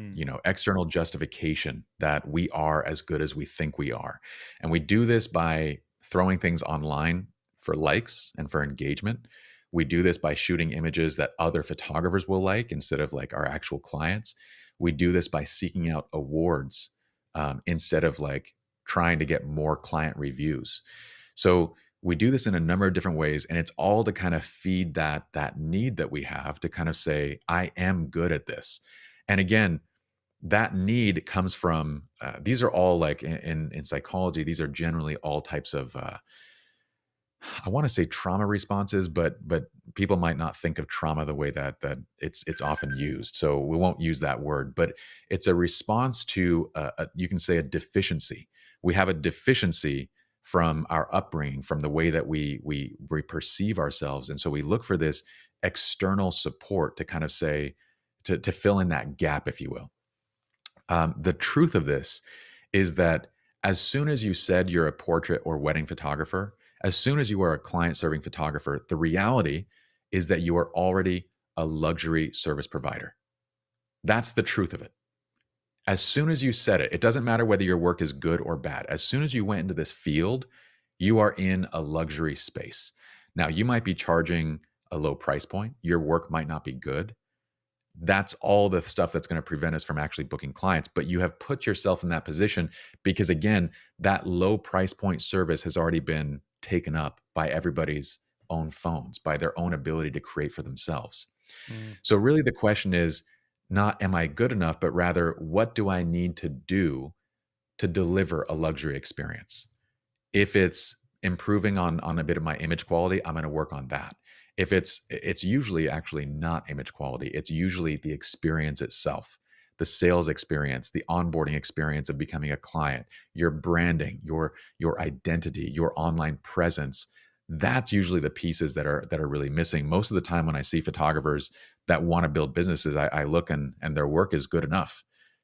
external justification that we are as good as we think we are. And we do this by throwing things online for likes and for engagement. We do this by shooting images that other photographers will like instead of like our actual clients. We do this by seeking out awards, instead of like trying to get more client reviews. So we do this in a number of different ways, and it's all to kind of feed that need that we have to kind of say, I am good at this. And again, that need comes from, these are all like in psychology, these are generally all types of, I want to say trauma responses, but people might not think of trauma the way that it's often used. So we won't use that word, but it's a response to, you can say, a deficiency. We have a deficiency from our upbringing, from the way that we perceive ourselves. And so we look for this external support to kind of say, to fill in that gap, if you will. The truth of this is that as soon as you said you're a portrait or wedding photographer, as soon as you are a client serving photographer, the reality is that you are already a luxury service provider. That's the truth of it. As soon as you said it, it doesn't matter whether your work is good or bad. As soon as you went into this field, you are in a luxury space. Now, you might be charging a low price point. Your work might not be good. that's all the stuff that's going to prevent us from actually booking clients. But you have put yourself in that position because, again, that low price point service has already been taken up by everybody's own phones, by their own ability to create for themselves. Mm, So, really, the question is not, am I good enough, but rather, what do I need to do to deliver a luxury experience? If it's improving on a bit of my image quality, I'm going to work on that. If it's usually actually not image quality, it's usually the experience itself, the sales experience, the onboarding experience of becoming a client, your branding, your identity, your online presence. That's usually the pieces that are really missing. Most of the time when I see photographers that want to build businesses, I look and their work is good enough.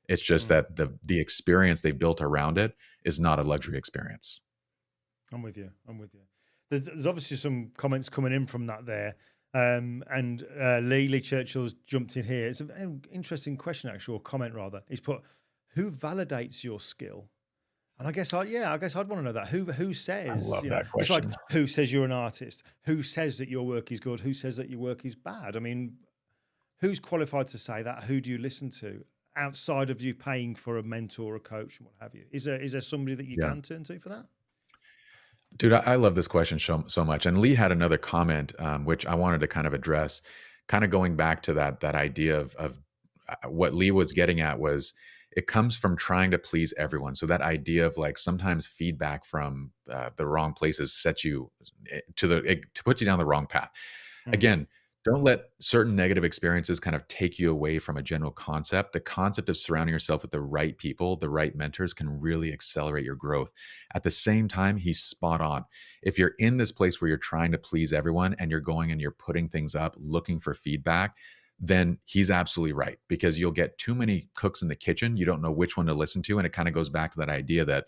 It's just mm. that the experience they built around it is not a luxury experience. I'm with you. I'm with you. There's obviously some comments coming in from that there. And Lee Churchill's jumped in here. It's an interesting question, actually, or comment rather. He's put, who validates your skill? And I guess I'd want to know that. Who I says, love that it's like, question. who says you're an artist? Who says that your work is good? Who says that your work is bad? I mean, who's qualified to say that? Who do you listen to outside of you paying for a mentor, a coach, and what have you? Is there somebody that you Yeah. can turn to for that? Dude, I love this question so much. And Lee had another comment, which I wanted to kind of address, kind of going back to that idea of what Lee was getting at was it comes from trying to please everyone. So that idea of like sometimes feedback from the wrong places sets you to put you down the wrong path. Mm, Again, don't let certain negative experiences kind of take you away from a general concept. The concept of surrounding yourself with the right people, the right mentors can really accelerate your growth. At the same time, he's spot on. If you're in this place where you're trying to please everyone and you're going and you're putting things up, looking for feedback, then he's absolutely right because you'll get too many cooks in the kitchen. You don't know which one to listen to. And it kind of goes back to that idea that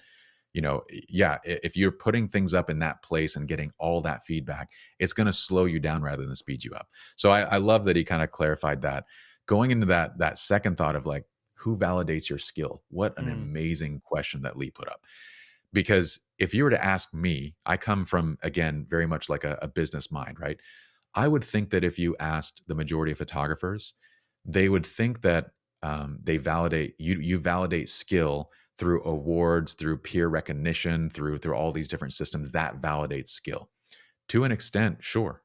yeah, if you're putting things up in that place and getting all that feedback, it's going to slow you down rather than speed you up. So I love that he kind of clarified that. Going into that second thought of like, who validates your skill? What an mm, amazing question that Lee put up. Because if you were to ask me, I come from, again, very much like a business mind, right? I would think that if you asked the majority of photographers, they would think that they validate you validate skill through awards, through peer recognition, through all these different systems that validates skill. To an extent, sure.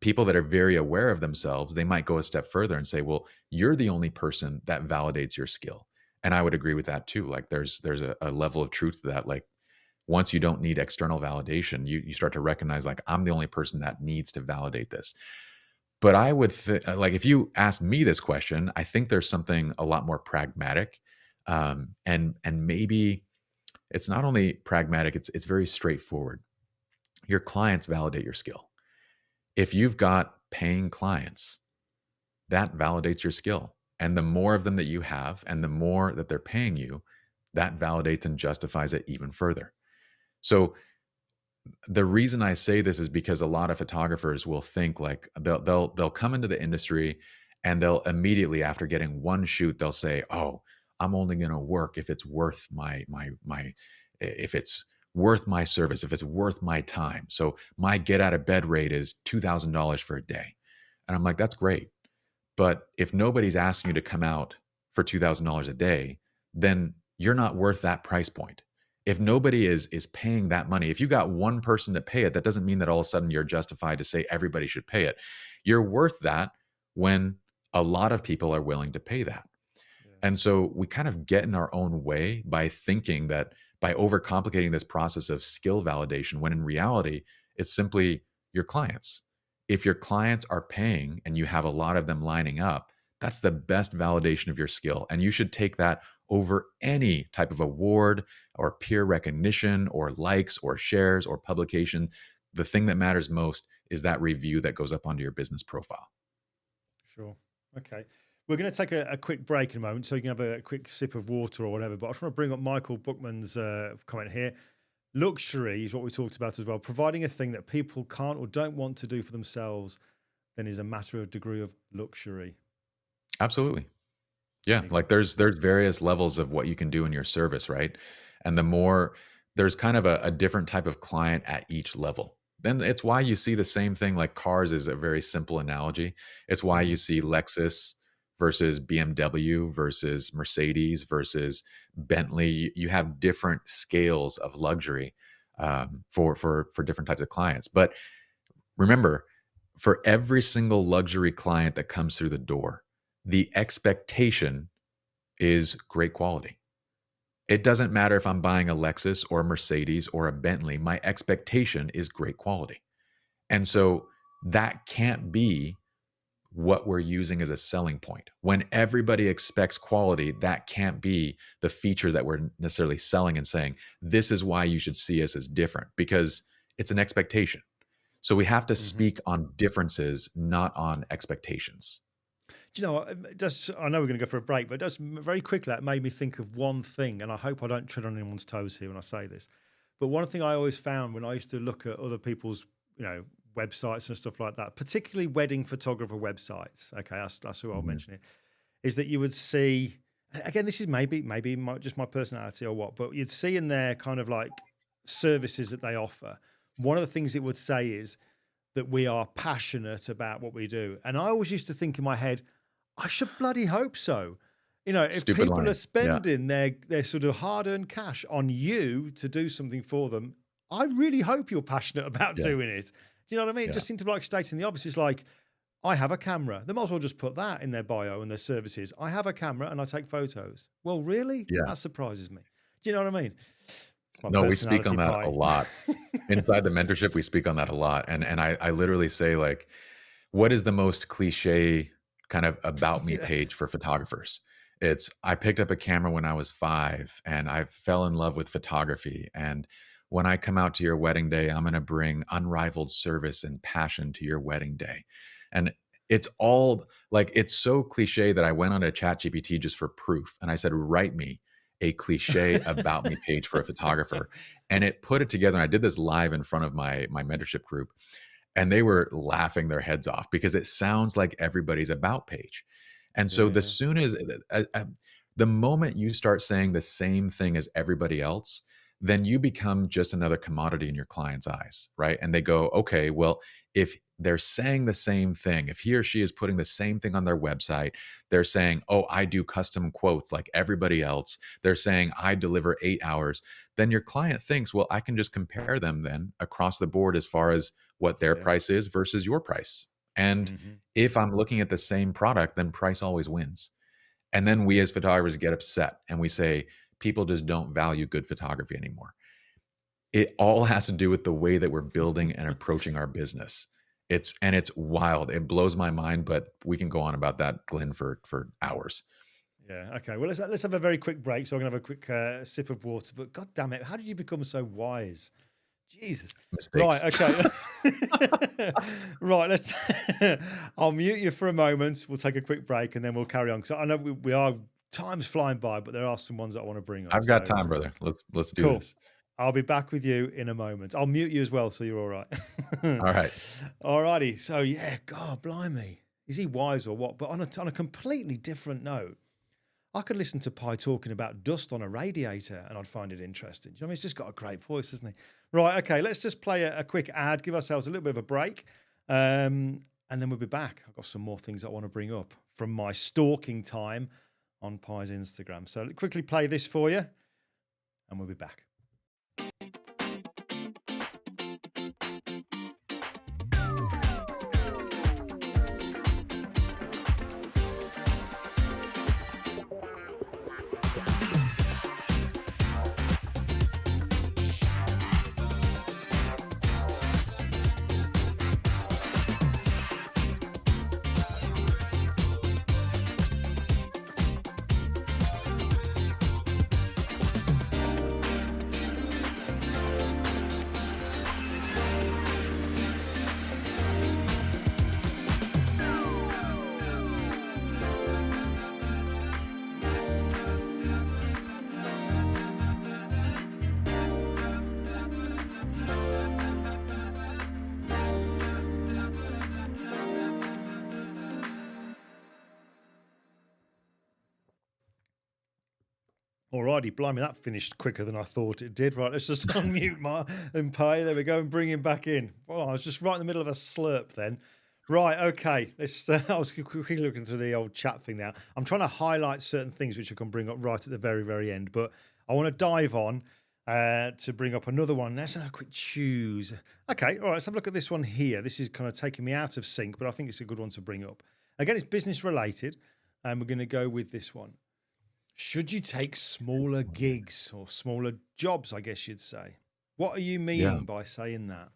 People that are very aware of themselves, they might go a step further and say, "Well, you're the only person that validates your skill." And I would agree with that too. Like, there's a level of truth to that. Like, once you don't need external validation, you start to recognize, like, I'm the only person that needs to validate this. But I would like, if you ask me this question, I think there's something a lot more pragmatic, and maybe it's not only pragmatic, it's very straightforward. Your clients validate your skill. If you've got paying clients, that validates your skill. And the more of them that you have, and the more that they're paying you, that validates and justifies it even further. So the reason I say this is because a lot of photographers will think like they'll come into the industry and they'll immediately after getting one shoot they'll say, "Oh, I'm only going to work if it's worth my if it's worth my service, if it's worth my time. So my get out of bed rate is $2,000 for a day." And I'm like, "That's great. But if nobody's asking you to come out for $2,000 a day, then you're not worth that price point. If nobody is paying that money, if you got one person to pay it, that doesn't mean that all of a sudden you're justified to say everybody should pay it. You're worth that when a lot of people are willing to pay that. yeah. And so we kind of get in our own way by thinking that by overcomplicating this process of skill validation, when in reality, it's simply your clients. If your clients are paying and you have a lot of them lining up, that's the best validation of your skill. And you should take that over any type of award or peer recognition or likes or shares or publication. The thing that matters most is that review that goes up onto your business profile. Sure. Okay. We're going to take a quick break in a moment so you can have a quick sip of water or whatever. But I just want to bring up Michael Bookman's comment here. Luxury is what we talked about as well. Providing a thing that people can't or don't want to do for themselves then is a matter of degree of luxury. Absolutely. Yeah, There you go. like there's various levels of what you can do in your service, right? And the more there's kind of a different type of client at each level. Then it's why you see the same thing like cars is a very simple analogy. It's why you Mm, see Lexus. versus BMW versus Mercedes versus Bentley. You have different scales of luxury for different types of clients. But remember, for every single luxury client that comes through the door, the expectation is great quality. It doesn't matter if I'm buying a Lexus or a Mercedes or a Bentley, my expectation is great quality. And so that can't be what we're using as a selling point. When everybody expects quality, that can't be the feature that we're necessarily selling and saying, this is why you should see us as different, because it's an expectation. So we have to Mm-hmm. speak on differences, not on expectations. Do you know what? I know we're going to go for a break, but just very quickly, that made me think of one thing, and I hope I don't tread on anyone's toes here when I say this. But one thing I always found when I used to look at other people's, websites and stuff like that, particularly wedding photographer websites. Okay, that's who I'll Mhm. mention it. Is that you would see again? This is maybe just my personality or what, but you'd see in there kind of like services that they offer. One of the things it would say is that we are passionate about what we do, and I always used to think in my head, I should bloody hope so. If Stupid people are line. Yeah. spending their sort of hard-earned cash on you to do something for them, I really hope you're passionate about Yeah. doing it. Do you know what I mean? It Yeah. just seems to be like stating the obvious. It's like, I have a camera. They might as well just put that in their bio and their services. I have a camera and I take photos. Well, really? Yeah. That surprises me. Do you know what I mean? It's my No, we speak personality on that pie. a lot. Inside the mentorship, we speak on that a lot. And I literally say, like, what is the most cliche kind of about me Yeah. page for photographers? It's, I picked up a camera when I was 5 and I fell in love with photography. And when I come out to your wedding day, I'm going to bring unrivaled service and passion to your wedding day. And it's all like, it's so cliche that I went on a chat GPT just for proof. And I said, write me a cliche about me page for a photographer. And it put it together. And I did this live in front of my mentorship group, and they were laughing their heads off because it sounds like everybody's about page. And so Yeah. the moment you start saying the same thing as everybody else, then you become just another commodity in your client's eyes, right? And they go, okay, well, if they're saying the same thing, if he or she is putting the same thing on their website, they're saying, oh, I do custom quotes like everybody else. They're saying I deliver 8 hours. Then your client thinks, well, I can just compare them then across the board as far as what their Yeah. price is versus your price. And Mhm. if I'm looking at the same product, then price always wins. And then we as photographers get upset and we say, people just don't value good photography anymore. It all has to do with the way that we're building and approaching our business. It's wild. It blows my mind, but we can go on about that, Glenn, for hours. Yeah. Okay. Well, let's have a very quick break. So I'm gonna have a quick sip of water. But God damn it, how did you become so wise? Jesus. Mistakes. Right. Okay. Right. Let's. I'll mute you for a moment. We'll take a quick break and then we'll carry on. Because I know we are time's flying by, but there are some ones that I want to bring up. I've got So time, brother. Let's do cool. this. I'll be back with you in a moment. I'll mute you as well, so you're all right. All right. All righty. So yeah, God blimey, is he wise or what? But on a completely different note, I could listen to Pye talking about dust on a radiator and I'd find it interesting. Do you know what I mean? He's just got a great voice, hasn't he? Right, okay, let's just play a quick ad, give ourselves a little bit of a break, and then we'll be back. I've got some more things I want to bring up from my stalking time on Pye's Instagram. So quickly play this for you, and we'll be back. Alrighty, blimey, that finished quicker than I thought it did. Right, let's just unmute and Pye. There we go, and bring him back in. Well, I was just right in the middle of a slurp then. Right, okay. Let's. I was quickly looking through the old chat thing now. I'm trying to highlight certain things which I can bring up right at the very, very end, but I want to dive on to bring up another one. Let's have a quick choose. Okay, all right. Let's have a look at this one here. This is kind of taking me out of sync, but I think it's a good one to bring up. Again, it's business related, and we're going to go with this one. Should you take smaller gigs or smaller jobs? I guess you'd say. What are you Yeah. meaning by saying that?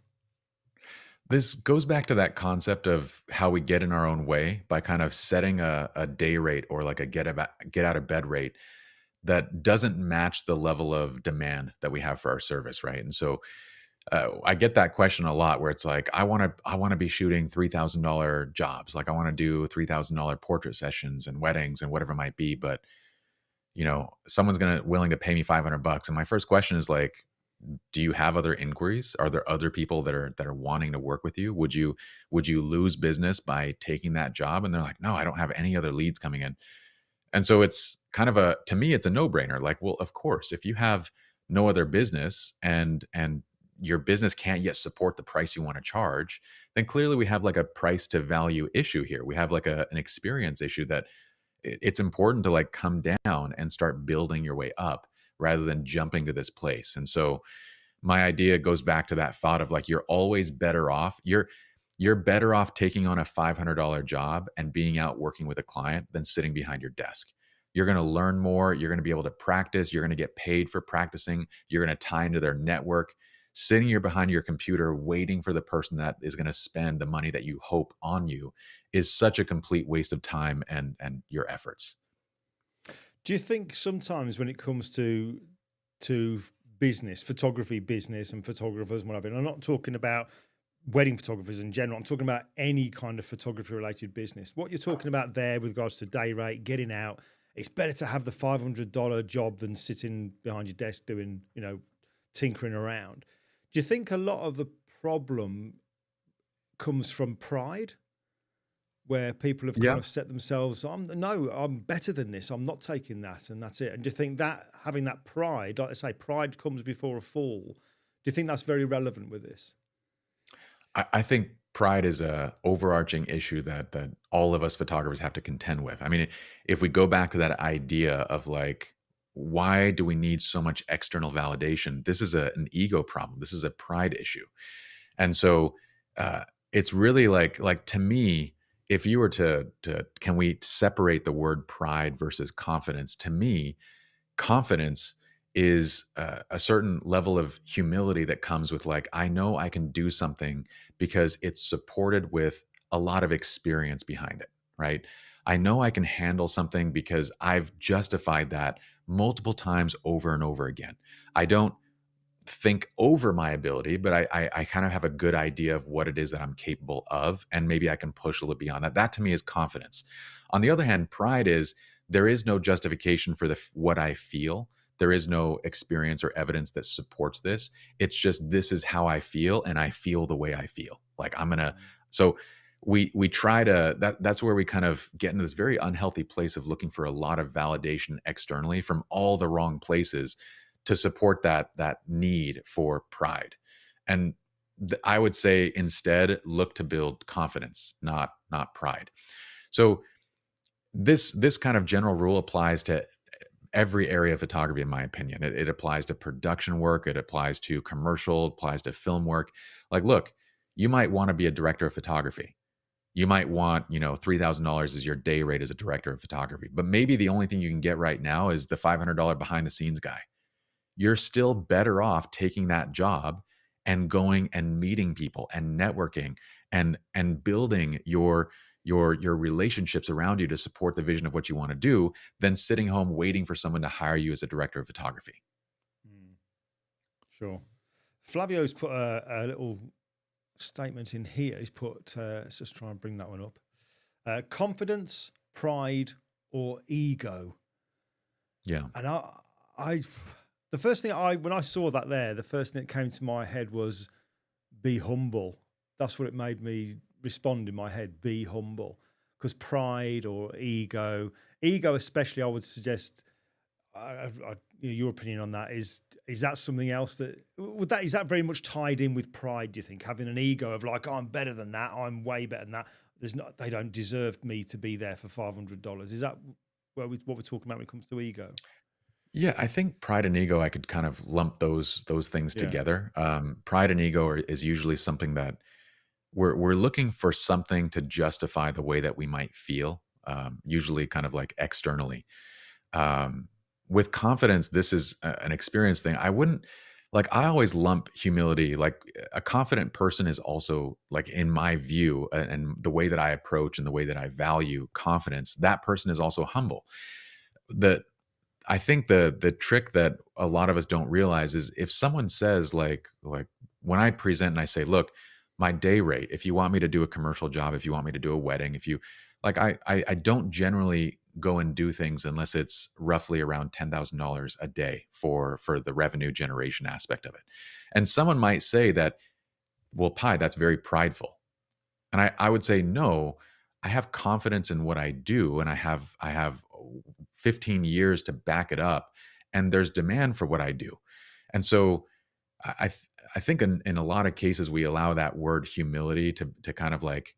This goes back to that concept of how we get in our own way by kind of setting a day rate or like a get out of bed rate that doesn't match the level of demand that we have for our service, right? And so I get that question a lot, where it's like, I want to be shooting $3,000 jobs, like I want to do $3,000 portrait sessions and weddings and whatever it might be, but someone's gonna willing to pay me $500, and my first question is like, do you have other inquiries? Are there other people that are wanting to work with you? Would you lose business by taking that job? And they're like, no, I don't have any other leads coming in. And so it's kind of to me, it's a no-brainer. Like, well, of course, if you have no other business and your business can't yet support the price you want to charge, then clearly we have like a price to value issue here. We have like an experience issue that it's important to like come down and start building your way up rather than jumping to this place. And so my idea goes back to that thought of like, you're always better off. You're better off taking on a $500 job and being out working with a client than sitting behind your desk. You're going to learn more. You're going to be able to practice. You're going to get paid for practicing. You're going to tie into their network. Sitting here behind your computer waiting for the person that is going to spend the money that you hope on you is such a complete waste of time and your efforts. Do you think sometimes when it comes to business, photography business and photographers and whatever, and I'm not talking about wedding photographers in general, I'm talking about any kind of photography related business. What you're talking about there with regards to day rate, getting out, it's better to have the $500 job than sitting behind your desk doing, tinkering around. Do you think a lot of the problem comes from pride, where people have kind Yeah. of set themselves, I'm better than this, I'm not taking that, and that's it? And do you think that having that pride, like I say, pride comes before a fall, do you think that's very relevant with this? I think pride is a overarching issue that all of us photographers have to contend with. I mean, if we go back to that idea of like, why do we need so much external validation? This is an ego problem. This is a pride issue. And so uh, it's really like to me, if you were to can we separate the word pride versus confidence? To me, confidence is a certain level of humility that comes with like, I know I can do something because it's supported with a lot of experience behind it, right? I know I can handle something because I've justified that multiple times over and over again. I don't think over my ability, but I kind of have a good idea of what it is that I'm capable of, and maybe I can push a little beyond that. That to me is confidence. On the other hand, pride is there is no justification for what I feel. There is no experience or evidence that supports this. It's just this is how I feel, and I feel the way I feel. Like I'm gonna. So we try to that's where we kind of get into this very unhealthy place of looking for a lot of validation externally from all the wrong places to support that need for pride. And I would say instead look to build confidence, not pride. So this kind of general rule applies to every area of photography, in my opinion. It applies to production work, it applies to commercial, it applies to film work. Like, look, you might want to be a director of photography. You might want, $3,000 as your day rate as a director of photography. But maybe the only thing you can get right now is the $500 behind the scenes guy. You're still better off taking that job and going and meeting people and networking and building your relationships around you to support the vision of what you want to do than sitting home waiting for someone to hire you as a director of photography. Mm, sure. Flavio's put a little statement in here. He's put, let's just try and bring that one up. Confidence, pride, or ego. Yeah. And the first thing when I saw that there, the first thing that came to my head was be humble. That's what it made me respond in my head, be humble. Because pride or ego especially, I would suggest, your opinion on that is is that something else is that very much tied in with pride, do you think? Having an ego of like, oh, I'm better than that, I'm way better than that. They don't deserve me to be there for $500. Is that what we're talking about when it comes to ego? Yeah, I think pride and ego, I could kind of lump those things Yeah. together. Pride and ego is usually something that we're looking for something to justify the way that we might feel, usually kind of like externally. Um, with confidence, this is an experience thing. I wouldn't like, I always lump humility, like a confident person is also like, in my view, and the way that I approach and the way that I value confidence, that person is also humble. The I think the trick that a lot of us don't realize is if someone says like when I present and I say, look, my day rate, if you want me to do a commercial job, if you want me to do a wedding, if you like, I don't generally go and do things unless it's roughly around $10,000 a day for the revenue generation aspect of it. And someone might say that, well, Pye, that's very prideful. And I would say, no, I have confidence in what I do, and I have 15 years to back it up, and there's demand for what I do. And so I think in a lot of cases we allow that word humility to kind of like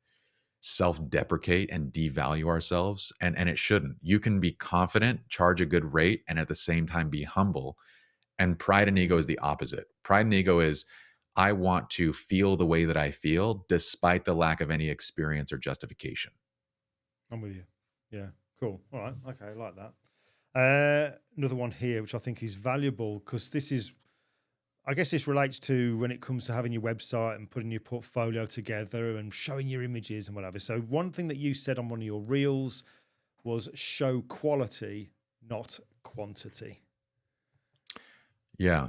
self-deprecate and devalue ourselves, and it shouldn't. You can be confident, charge a good rate, and at the same time be humble. And pride and ego is the opposite. Pride and ego is, I want to feel the way that I feel despite the lack of any experience or justification. I'm with you. Yeah, cool. All right. Okay, I like that. Another one here, which I think is valuable because I guess this relates to when it comes to having your website and putting your portfolio together and showing your images and whatever. So one thing that you said on one of your reels was show quality, not quantity. Yeah,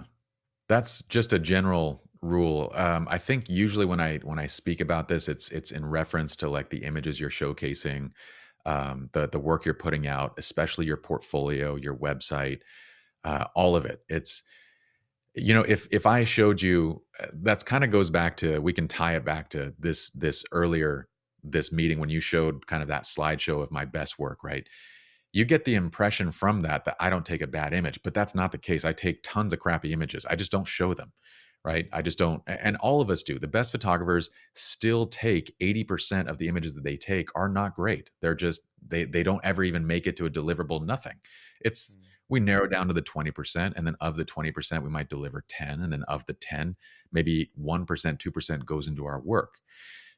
that's just a general rule. I think usually when I speak about this, it's in reference to like the images you're showcasing, the work you're putting out, especially your portfolio, your website, all of it. It's, if I showed you, that's kind of goes back to, we can tie it back to this earlier, this meeting when you showed kind of that slideshow of my best work, right? You get the impression from that I don't take a bad image, but that's not the case. I take tons of crappy images. I just don't show them, right? I just don't, and all of us do. The best photographers still take 80% of the images that they take are not great. They're just, they don't ever even make it to a deliverable nothing. It's, we narrow down to the 20%, and then of the 20%, we might deliver 10, and then of the 10, maybe 1%, 2% goes into our work.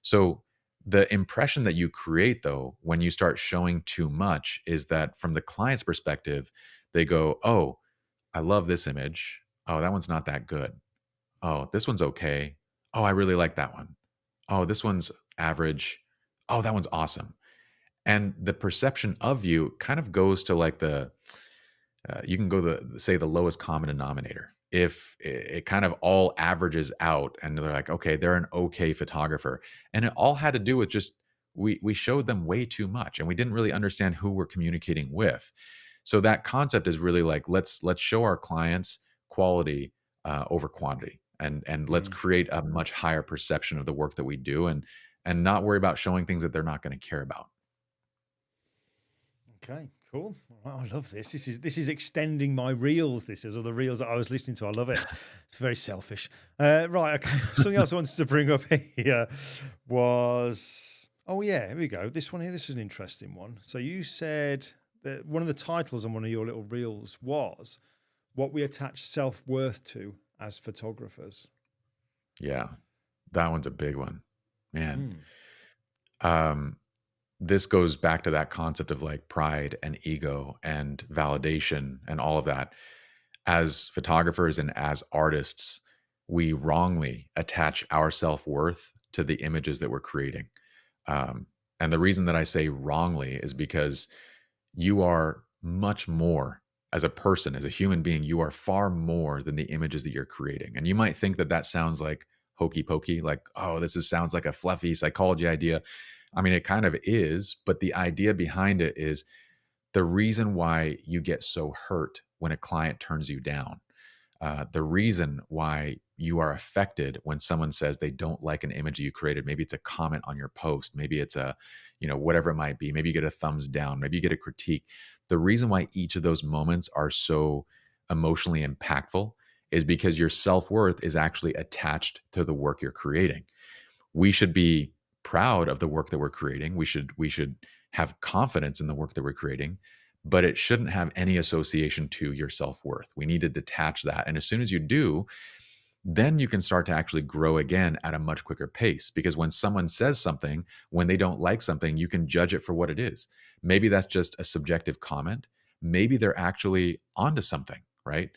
So the impression that you create, though, when you start showing too much is that from the client's perspective, they go, oh, I love this image. Oh, that one's not that good. Oh, this one's okay. Oh, I really like that one. Oh, this one's average. Oh, that one's awesome. And the perception of you kind of goes to like you can go say the lowest common denominator. If it kind of all averages out and they're like, okay, they're an okay photographer. And it all had to do with just, we showed them way too much and we didn't really understand who we're communicating with. So that concept is really like, let's show our clients quality over quantity, and let's create a much higher perception of the work that we do, and not worry about showing things that they're not going to care about. Okay, cool. Oh, I love this. This is extending my reels. This is, or the reels that I was listening to. I love it. It's very selfish. Right. Okay. Something else I wanted to bring up here was, oh yeah, here we go. This one here. This is an interesting one. So you said that one of the titles on one of your little reels was what we attach self-worth to as photographers. Yeah, that one's a big one, man. This goes back to that concept of like pride and ego and validation and all of that. As photographers and as artists, we wrongly attach our self-worth to the images that we're creating. And the reason that I say wrongly is because you are much more as a person, as a human being. You are far more than the images that you're creating. And you might think that sounds like hokey pokey, like, oh, sounds like a fluffy psychology idea. I mean, it kind of is, but the idea behind it is the reason why you get so hurt when a client turns you down. The reason why you are affected when someone says they don't like an image you created. Maybe it's a comment on your post. Maybe it's a, whatever it might be. Maybe you get a thumbs down. Maybe you get a critique. The reason why each of those moments are so emotionally impactful is because your self-worth is actually attached to the work you're creating. We should be proud of the work that we're creating. We should have confidence in the work that we're creating, but it shouldn't have any association to your self-worth. We need to detach that. And as soon as you do, then you can start to actually grow again at a much quicker pace. Because when someone says something, when they don't like something, you can judge it for what it is. Maybe that's just a subjective comment. Maybe they're actually onto something, right?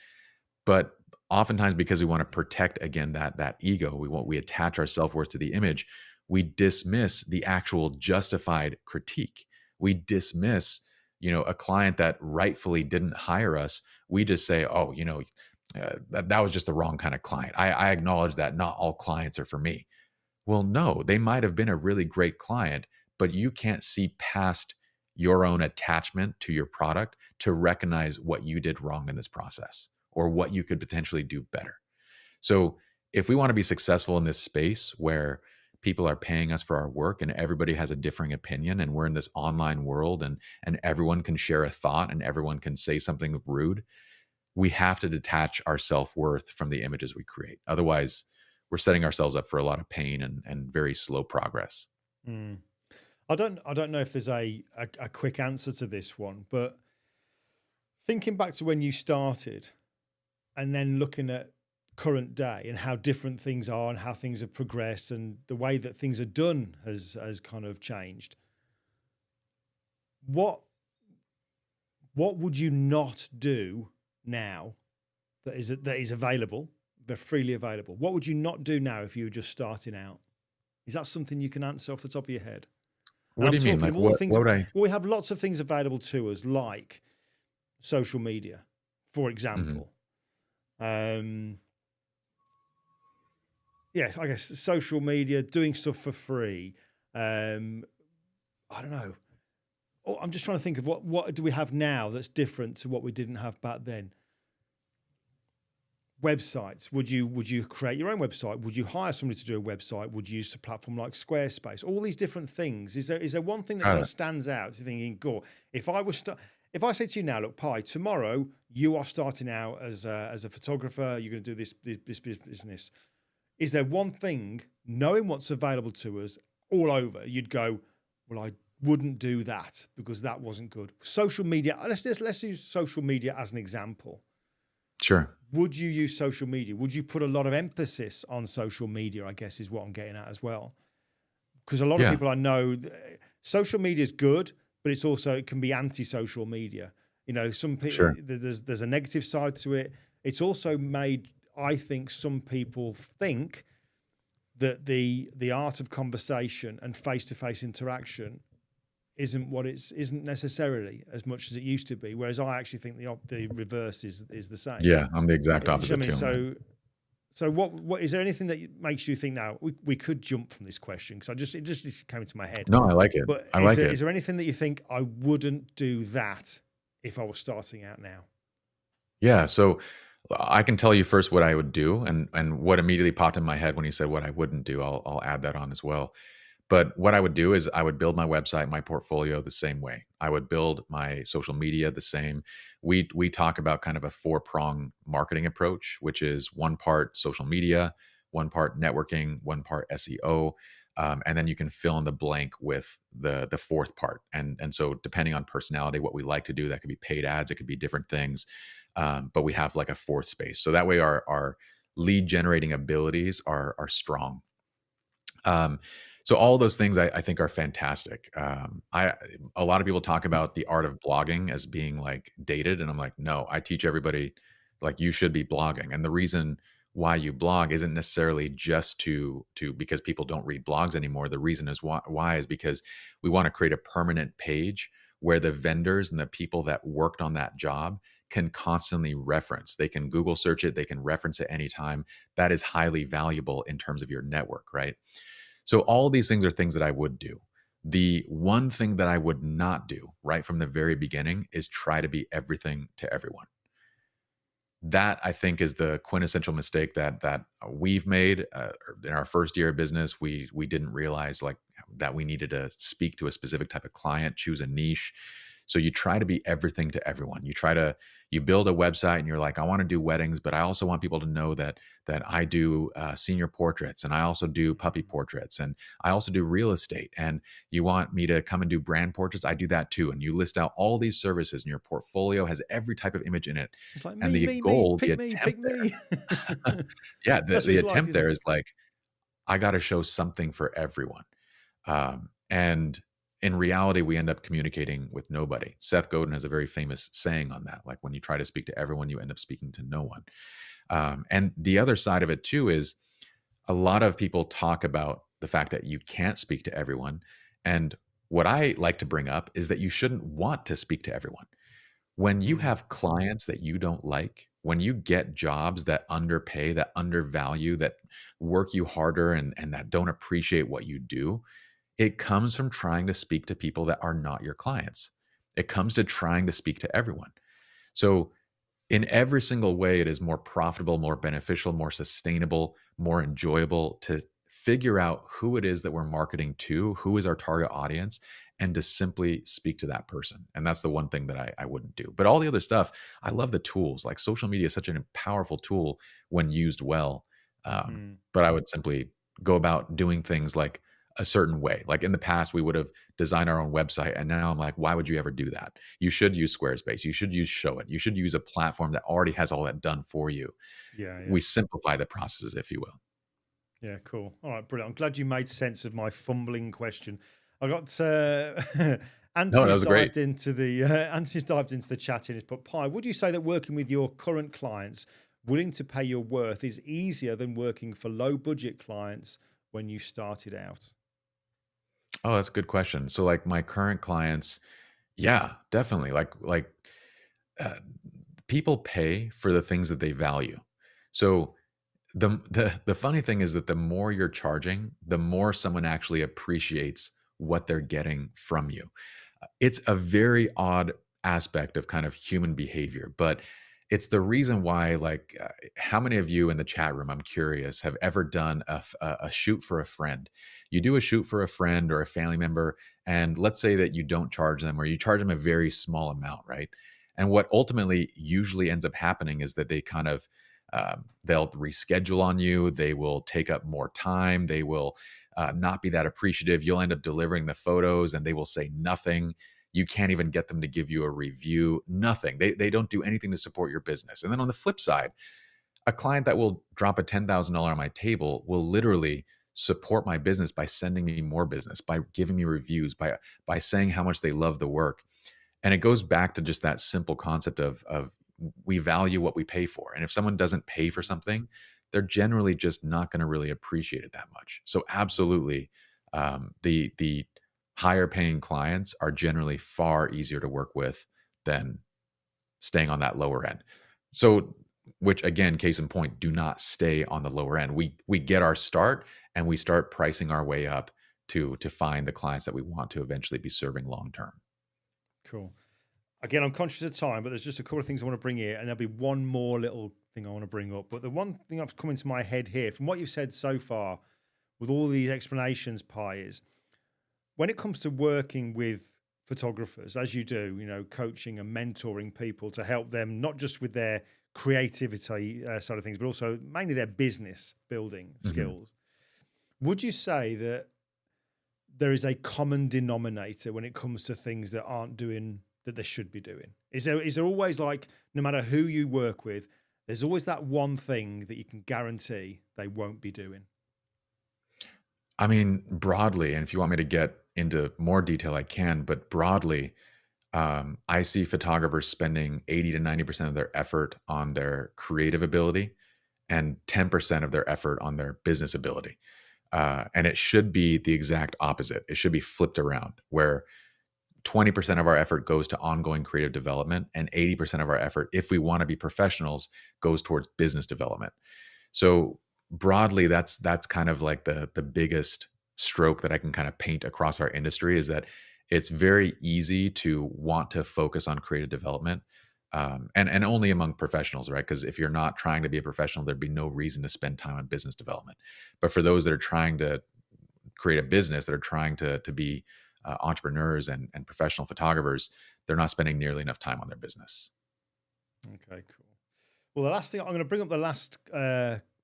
But oftentimes, because we want to protect again that ego, we attach our self-worth to the image, we dismiss the actual justified critique. We dismiss, a client that rightfully didn't hire us. We just say, oh, that was just the wrong kind of client. I acknowledge that not all clients are for me. Well, no, they might have been a really great client, but you can't see past your own attachment to your product to recognize what you did wrong in this process or what you could potentially do better. So if we want to be successful in this space where people are paying us for our work and everybody has a differing opinion, and we're in this online world and everyone can share a thought and everyone can say something rude, we have to detach our self-worth from the images we create. Otherwise, we're setting ourselves up for a lot of pain and very slow progress. Mm. I don't know if there's a quick answer to this one, but thinking back to when you started and then looking at current day and how different things are and how things have progressed and the way that things are done has kind of changed. What would you not do now that is available, they're freely available? What would you not do now if you were just starting out? Is that something you can answer off the top of your head? What do you mean? Like what would I? Well, we have lots of things available to us, like social media, for example. Yeah, I guess social media, doing stuff for free. I don't know. Oh, I'm just trying to think of what do we have now that's different to what we didn't have back then. Websites. Would you create your own website? Would you hire somebody to do a website? Would you use a platform like Squarespace? All these different things. Is there one thing that kind of stands out to thinking, go, if I say to you now, look, Pye, tomorrow you are starting out as a photographer, you're going to do this business. Is there one thing, knowing what's available to us all over, you'd go, well, I wouldn't do that because that wasn't good. Social media. Let's use social media as an example. Sure. Would you use social media? Would you put a lot of emphasis on social media, I guess is what I'm getting at as well? Because a lot of people I know, social media is good, but it can be anti-social media. Some people, there's a negative side to it. It's also made, I think, some people think that the art of conversation and face-to-face interaction isn't necessarily as much as it used to be. Whereas I actually think the reverse is the same. Yeah, I'm the exact opposite too. So what is there anything that makes you think now we could jump from this question? Because it just came into my head. No, I like it. But is there anything that you think I wouldn't do that if I was starting out now? Yeah. So I can tell you first what I would do and what immediately popped in my head when you said what I wouldn't do. I'll add that on as well. But what I would do is I would build my website, my portfolio the same way. I would build my social media the same. We talk about kind of a 4-prong marketing approach, which is one part social media, one part networking, one part SEO, and then you can fill in the blank with the fourth part. And so depending on personality, what we like to do, that could be paid ads, it could be different things, but we have like a fourth space. So that way our lead generating abilities are strong. So all those things I think are fantastic. A lot of people talk about the art of blogging as being like dated, and I'm like, no, I teach everybody like you should be blogging. And the reason why you blog isn't necessarily just to because people don't read blogs anymore. The reason is why is because we want to create a permanent page where the vendors and the people that worked on that job can constantly reference. They can Google search it, they can reference it anytime. That is highly valuable in terms of your network, right? So all these things are things that I would do. The one thing that I would not do right from the very beginning is try to be everything to everyone. That I think is the quintessential mistake that we've made in our first year of business. We didn't realize like that we needed to speak to a specific type of client, choose a niche. So you try to be everything to everyone. You build a website and you're like, I want to do weddings, but I also want people to know that I do senior portraits, and I also do puppy portraits, and I also do real estate. And you want me to come and do brand portraits? I do that too. And you list out all these services, and your portfolio has every type of image in it. It's like And me, the me, me, goal, the pick me, attempt pick me. there, yeah, That's what the it's like, attempt isn't there it? is like, I got to show something for everyone. And in reality, we end up communicating with nobody. Seth Godin has a very famous saying on that. Like, when you try to speak to everyone, you end up speaking to no one. And the other side of it too is, a lot of people talk about the fact that you can't speak to everyone. And what I like to bring up is that you shouldn't want to speak to everyone. When you Mm, have clients that you don't like, when you get jobs that underpay, that undervalue, that work you harder, and that don't appreciate what you do, it comes from trying to speak to people that are not your clients. It comes to trying to speak to everyone. So in every single way, it is more profitable, more beneficial, more sustainable, more enjoyable to figure out who it is that we're marketing to, who is our target audience, and to simply speak to that person. And that's the one thing that I wouldn't do. But all the other stuff, I love the tools. Like, social media is such a powerful tool when used well. mm. But I would simply go about doing things like a certain way. Like, in the past, we would have designed our own website. And now I'm like, why would you ever do that? You should use Squarespace. You should use Show It. You should use a platform that already has all that done for you. Yeah, yeah. We simplify the processes, if you will. Yeah, cool. All right, brilliant. I'm glad you made sense of my fumbling question. I got No, that Anthony's was great. dived into the Anthony's dived into the chat in. He's put, Pye, would you say that working with your current clients willing to pay your worth is easier than working for low budget clients when you started out? Oh, that's a good question. So, like, my current clients, yeah, definitely. Uh, People pay for the things that they value. So the funny thing is that the more you're charging, the more someone actually appreciates what they're getting from you. It's a very odd aspect of kind of human behavior, but it's the reason why, like, how many of you in the chat room, I'm curious, have ever done a shoot for a friend? You do a shoot for a friend or a family member, and let's say that you don't charge them, or you charge them a very small amount, right? And what ultimately usually ends up happening is that they kind of, they'll reschedule on you. They will take up more time. They will not be that appreciative. You'll end up delivering the photos, and they will say nothing. You can't even get them to give you a review. Nothing. They don't do anything to support your business. And then on the flip side, a client that will drop a $10,000 on my table will literally support my business by sending me more business, by giving me reviews, by saying how much they love the work. And it goes back to just that simple concept of we value what we pay for. And if someone doesn't pay for something, they're generally just not going to really appreciate it that much. So absolutely, the higher paying clients are generally far easier to work with than staying on that lower end. So, which again, case in point, do not stay on the lower end. We get our start, and we start pricing our way up to find the clients that we want to eventually be serving long term. Cool. Again, I'm conscious of time, but there's just a couple of things I want to bring here, and there'll be one more little thing I want to bring up. But the one thing that's come into my head here, from what you've said so far, with all these explanations, Pye, is when it comes to working with photographers, as you do, you know, coaching and mentoring people to help them not just with their creativity side of things, but also mainly their business building Mhm. skills. Would you say that there is a common denominator when it comes to things that aren't doing that they should be doing? Is there always, like, no matter who you work with, there's always that one thing that you can guarantee they won't be doing? I mean, broadly, and if you want me to get into more detail, I can, but broadly, I see photographers spending 80 to 90% of their effort on their creative ability and 10% of their effort on their business ability. And it should be the exact opposite. It should be flipped around, where 20% of our effort goes to ongoing creative development, and 80% of our effort, if we want to be professionals, goes towards business development. So broadly, that's kind of like the biggest stroke that I can kind of paint across our industry, is that it's very easy to want to focus on creative development, and only among professionals, right? Because if you're not trying to be a professional, there'd be no reason to spend time on business development. But for those that are trying to create a business, that are trying to be entrepreneurs and professional photographers, they're not spending nearly enough time on their business. Okay, cool. Well, the last thing, I'm going to bring up the last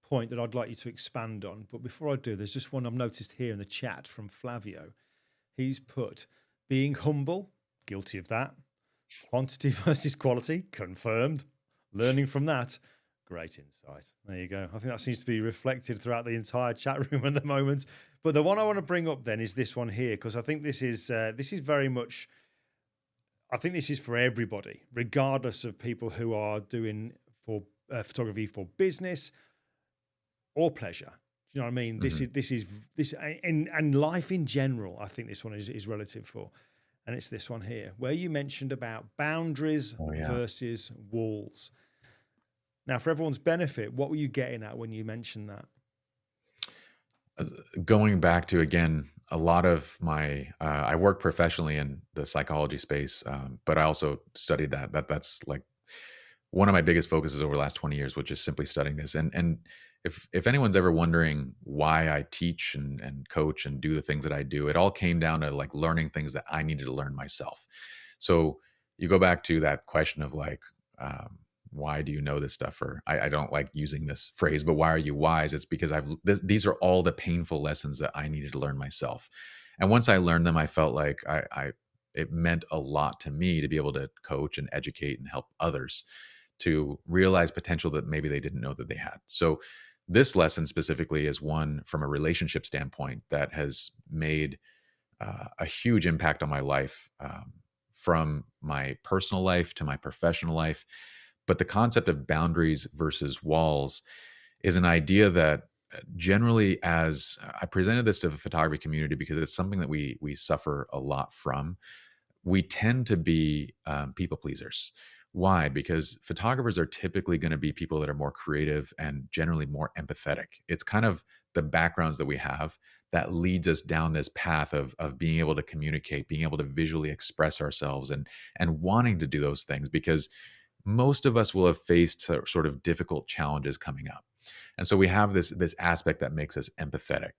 point that I'd like you to expand on. But before I do, there's just one I've noticed here in the chat from Flavio. He's put, being humble, guilty of that. Quantity versus quality, confirmed. Learning from that, great insight. There you go. I think that seems to be reflected throughout the entire chat room at the moment. But the one I want to bring up then is this one here, because I think this is very much, I think this is for everybody, regardless of people who are doing photography for business or pleasure. Do you know what I mean? Mm-hmm. And life in general, I think this one is relative for. And it's this one here, where you mentioned about boundaries versus walls. Now, for everyone's benefit, what were you getting at when you mentioned that? Going back to, again, a lot of my, I work professionally in the psychology space, but I also studied that's like one of my biggest focuses over the last 20 years, which is simply studying this. And if anyone's ever wondering why I teach and coach and do the things that I do, it all came down to like learning things that I needed to learn myself. So you go back to that question of like, why do you know this stuff? Or I don't like using this phrase, but why are you wise? It's because these are all the painful lessons that I needed to learn myself. And once I learned them, I felt like it meant a lot to me to be able to coach and educate and help others to realize potential that maybe they didn't know that they had. So this lesson specifically is one from a relationship standpoint that has made a huge impact on my life, from my personal life to my professional life. But the concept of boundaries versus walls is an idea that generally, as I presented this to the photography community because it's something that we suffer a lot from, we tend to be people pleasers. Why? Because photographers are typically going to be people that are more creative and generally more empathetic. It's kind of the backgrounds that we have that leads us down this path of being able to communicate, being able to visually express ourselves and wanting to do those things, because most of us will have faced sort of difficult challenges coming up. And so we have this aspect that makes us empathetic.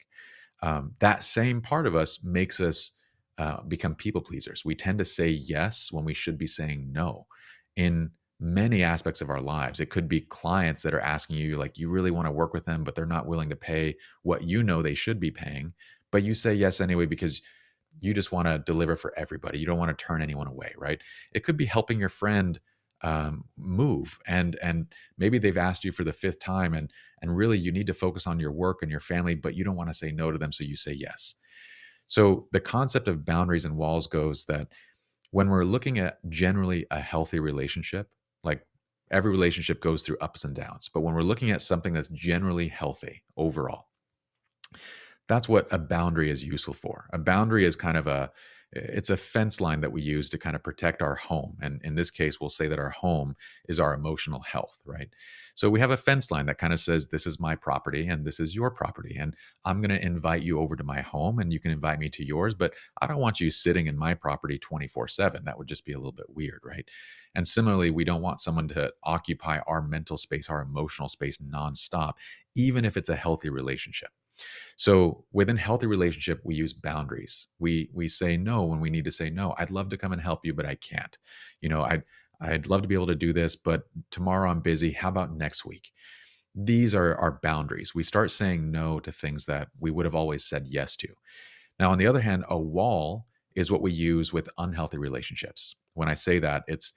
That same part of us makes us become people pleasers. We tend to say yes when we should be saying no in many aspects of our lives. It could be clients that are asking you, like, you really want to work with them, but they're not willing to pay what you know they should be paying, but you say yes anyway because you just want to deliver for everybody. You don't want to turn anyone away, right? It could be helping your friend move, and maybe they've asked you for the fifth time, and really you need to focus on your work and your family, but you don't want to say no to them, so you say yes. So the concept of boundaries and walls goes that when we're looking at generally a healthy relationship, like every relationship goes through ups and downs, but when we're looking at something that's generally healthy overall, that's what a boundary is useful for. A boundary is kind of it's a fence line that we use to kind of protect our home. And in this case, we'll say that our home is our emotional health, right? So we have a fence line that kind of says, this is my property and this is your property. And I'm going to invite you over to my home and you can invite me to yours, but I don't want you sitting in my property 24/7. That would just be a little bit weird, right? And similarly, we don't want someone to occupy our mental space, our emotional space nonstop, even if it's a healthy relationship. So within healthy relationship, we use boundaries. We say no when we need to say no. I'd love to come and help you, but I can't. I'd love to be able to do this, but tomorrow I'm busy. How about next week? These are our boundaries. We start saying no to things that we would have always said yes to. Now, on the other hand, a wall is what we use with unhealthy relationships. When I say that, it's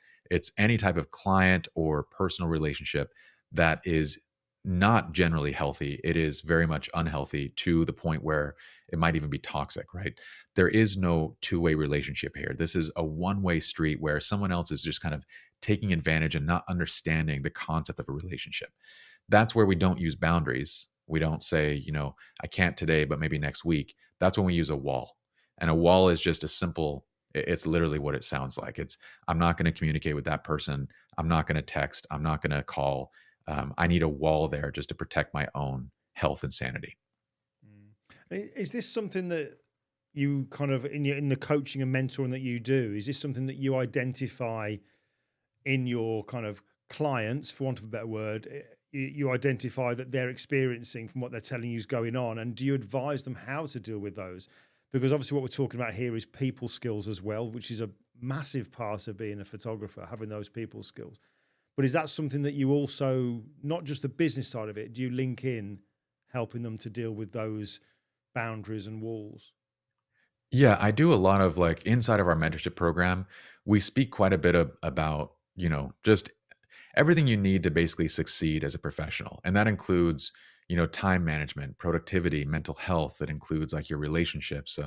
any type of client or personal relationship that is not generally healthy. It is very much unhealthy to the point where it might even be toxic, right? There is no two-way relationship here. This is a one-way street where someone else is just kind of taking advantage and not understanding the concept of a relationship. That's where we don't use boundaries. We don't say, I can't today, but maybe next week. That's when we use a wall. And a wall is just it's literally what it sounds like. I'm not going to communicate with that person. I'm not going to text. I'm not going to call. I need a wall there just to protect my own health and sanity. Is this something that you kind of in the coaching and mentoring that you do? Is this something that you identify in your kind of clients, for want of a better word? You identify that they're experiencing from what they're telling you is going on, and do you advise them how to deal with those? Because obviously what we're talking about here is people skills as well, which is a massive part of being a photographer, having those people skills. But is that something that you also, not just the business side of it, do you link in helping them to deal with those boundaries and walls? Yeah, I do a lot of like inside of our mentorship program, we speak quite a bit about, just everything you need to basically succeed as a professional. And that includes, time management, productivity, mental health. That includes like your relationships.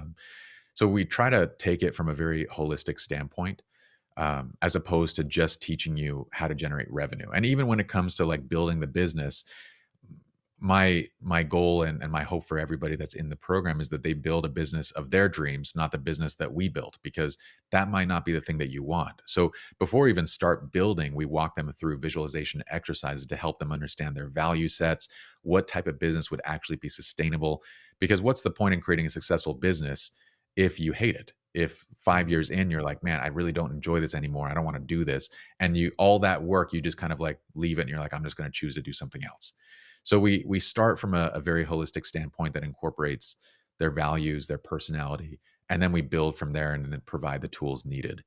So we try to take it from a very holistic standpoint, as opposed to just teaching you how to generate revenue. And even when it comes to like building the business, my goal and my hope for everybody that's in the program is that they build a business of their dreams, not the business that we built, because that might not be the thing that you want. So before we even start building, we walk them through visualization exercises to help them understand their value sets, what type of business would actually be sustainable. Because what's the point in creating a successful business if you hate it? If 5 years in, you're like, man, I really don't enjoy this anymore. I don't want to do this. And all that work, you just kind of like leave it and you're like, I'm just going to choose to do something else. So we start from a very holistic standpoint that incorporates their values, their personality, and then we build from there and then provide the tools needed.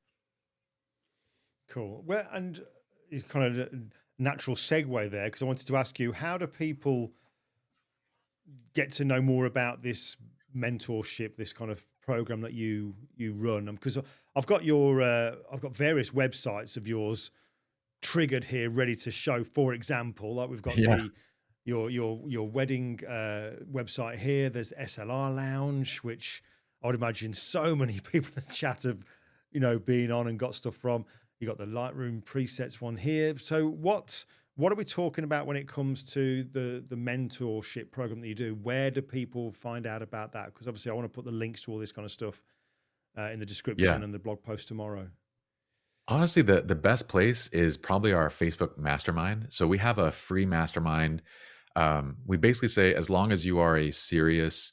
Cool. Well, and it's kind of a natural segue there, because I wanted to ask you, how do people get to know more about this mentorship, this kind of program that you run? Because I've got I've got various websites of yours triggered here, ready to show. For example, like we've got Yeah. your wedding website here. There's SLR Lounge, which I would imagine so many people in the chat have, been on and got stuff from. You got the Lightroom presets one here. So what are we talking about when it comes to the mentorship program that you do? Where do people find out about that? Because obviously I want to put the links to all this kind of stuff in the description Yeah. and the blog post tomorrow. Honestly, the best place is probably our Facebook mastermind. So we have a free mastermind. We basically say as long as you are a serious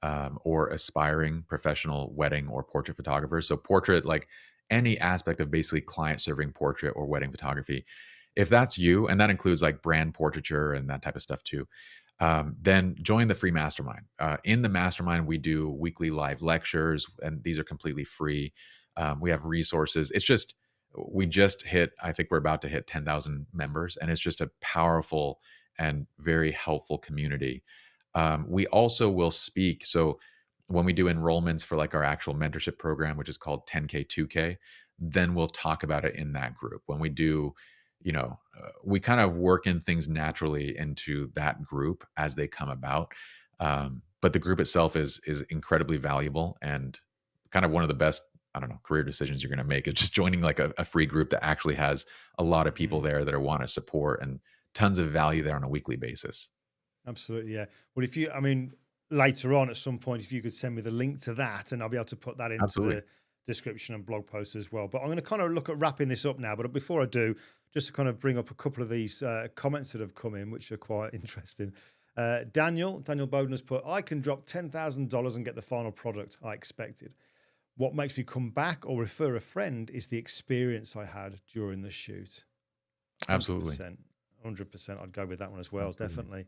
or aspiring professional wedding or portrait photographer, so portrait, like any aspect of basically client serving portrait or wedding photography, if that's you, and that includes like brand portraiture and that type of stuff too, then join the free mastermind. In the mastermind, we do weekly live lectures, and these are completely free. We have resources. We just hit, I think we're about to hit 10,000 members, and it's just a powerful and very helpful community. We also will speak. So when we do enrollments for like our actual mentorship program, which is called 10K, 2K, then we'll talk about it in that group. When we do, we kind of work in things naturally into that group as they come about. But the group itself is incredibly valuable, and kind of one of the best, I don't know, career decisions you're going to make is just joining like a free group that actually has a lot of people there that are want to support and tons of value there on a weekly basis. Absolutely, yeah. Well, I mean, later on at some point, if you could send me the link to that, and I'll be able to put that into Absolutely. the description and blog post as well. But I'm going to kind of look at wrapping this up now. But before I do, just to kind of bring up a couple of these comments that have come in, which are quite interesting. Daniel Bowden has put, I can drop $10,000 and get the final product I expected. What makes me come back or refer a friend is the experience I had during the shoot. 100%, Absolutely. 100%. I'd go with that one as well, Absolutely. definitely.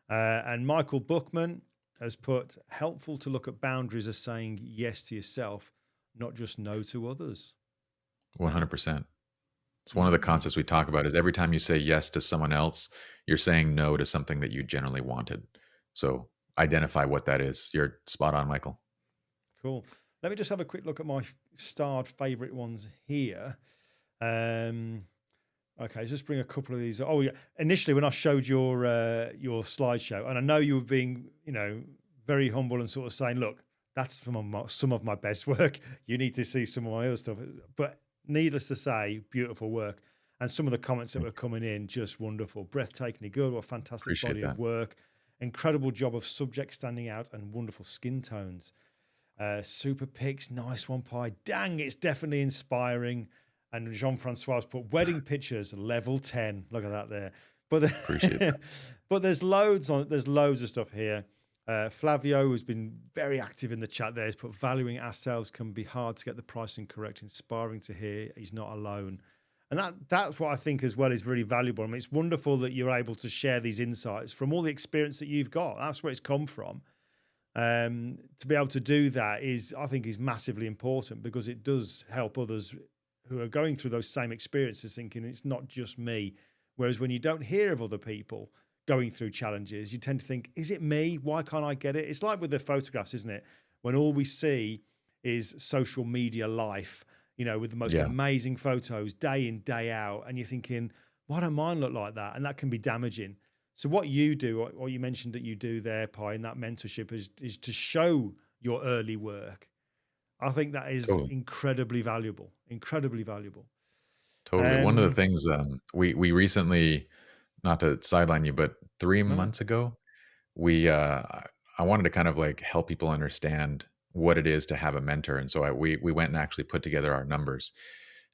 And Michael Buckman has put, helpful to look at boundaries as saying yes to yourself, not just no to others. 100%. It's one of the concepts we talk about is every time you say yes to someone else, you're saying no to something that you generally wanted. So identify what that is. You're spot on, Michael. Cool. Let me just have a quick look at my starred favorite ones here. Okay, just bring a couple of these. Oh yeah. Initially, when I showed your slideshow, and I know you were being, very humble and sort of saying, look, that's some of my best work. You need to see some of my other stuff. But needless to say, beautiful work. And some of the comments that were coming in, just wonderful. Breathtakingly good. What a fantastic Appreciate body that. of work. Incredible job of subject standing out and wonderful skin tones. Super pics, nice one, Pye. Dang, it's definitely inspiring. And Jean-Francois put wedding pictures, level 10. Look at that there. But Appreciate that. but there's loads of stuff here. Flavio, who's been very active in the chat there, has put valuing ourselves can be hard to get the pricing correct. Inspiring to hear he's not alone. And that's what I think as well is really valuable. I mean, it's wonderful that you're able to share these insights from all the experience that you've got. That's where it's come from. To be able to do that is, I think, is massively important, because it does help others who are going through those same experiences, thinking it's not just me. Whereas when you don't hear of other people going through challenges, you tend to think, is it me? Why can't I get it? It's like with the photographs, isn't it? When all we see is social media life, you know, with the most Yeah. amazing photos day in, day out. And you're thinking, why don't mine look like that? And that can be damaging. So what you do, or you mentioned that you do there, Pye, in that mentorship, is to show your early work. I think that is Totally. incredibly valuable, incredibly valuable. Totally. One of the things we recently, not to sideline you, but 3 No, no. months ago, I wanted to kind of like help people understand what it is to have a mentor, and so we went and actually put together our numbers.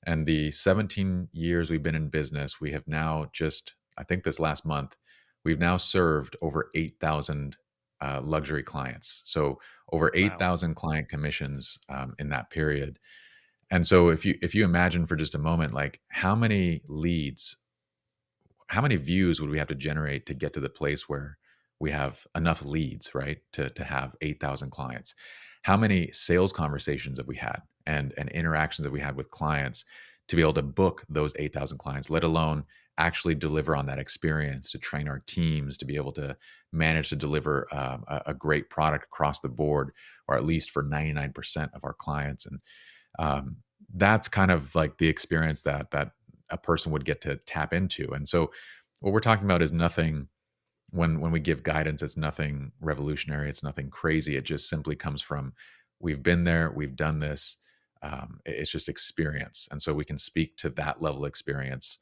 And the 17 years we've been in business, we have now just, I think this last month, we've now served over 8,000 luxury clients. So over Wow. 8,000 client commissions in that period. And so if you imagine for just a moment, like how many leads, how many views would we have to generate to get to the place where we have enough leads, right? To have 8,000 clients. How many sales conversations have we had and interactions have we had with clients to be able to book those 8,000 clients, let alone actually deliver on that experience, to train our teams, to be able to manage to deliver a great product across the board, or at least for 99% of our clients. And that's kind of like the experience that a person would get to tap into. And so what we're talking about is nothing, when we give guidance, it's nothing revolutionary, it's nothing crazy. It just simply comes from, we've been there, we've done this. It's just experience. And so we can speak to that level of experience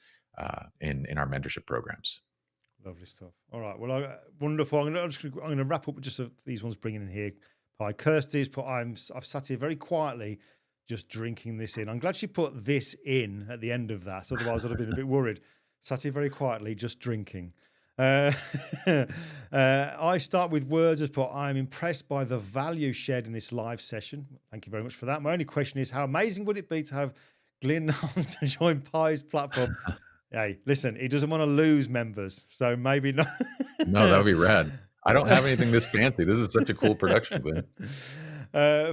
in our mentorship programs. Lovely stuff. All right. Well, wonderful. I'm going to wrap up with just these ones bringing in here. Pye. Kirsty's put, I've sat here very quietly just drinking this in. I'm glad she put this in at the end of that. Otherwise, I'd have been a bit worried. Sat here very quietly, just drinking. I start with words as put, I'm impressed by the value shared in this live session. Thank you very much for that. My only question is, how amazing would it be to have Glyn on to join Pye's platform? Hey, listen, he doesn't want to lose members, so maybe not. No, that would be rad. I don't have anything this fancy. This is such a cool production, Glenn.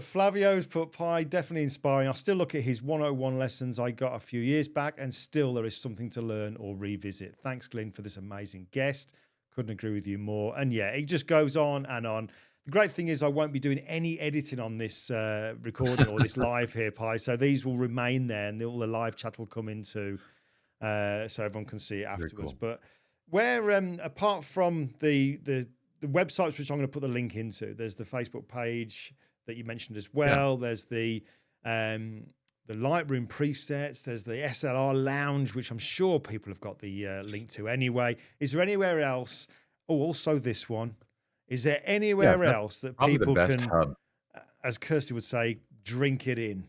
Flavio's put, Pye, definitely inspiring. I still look at his 101 lessons I got a few years back, and still there is something to learn or revisit. Thanks, Glyn, for this amazing guest. Couldn't agree with you more. And yeah, it just goes on and on. The great thing is I won't be doing any editing on this recording or this live here, Pye. So these will remain there, and all the live chat will come into, so everyone can see it afterwards. Cool. But where, apart from the websites, which I'm going to put the link into, there's the Facebook page that you mentioned as well. Yeah. There's the Lightroom presets. There's the SLR Lounge, which I'm sure people have got the link to anyway. Is there anywhere else? Oh, also this one. Is there anywhere else that people can, hub, as Kirsty would say, drink it in?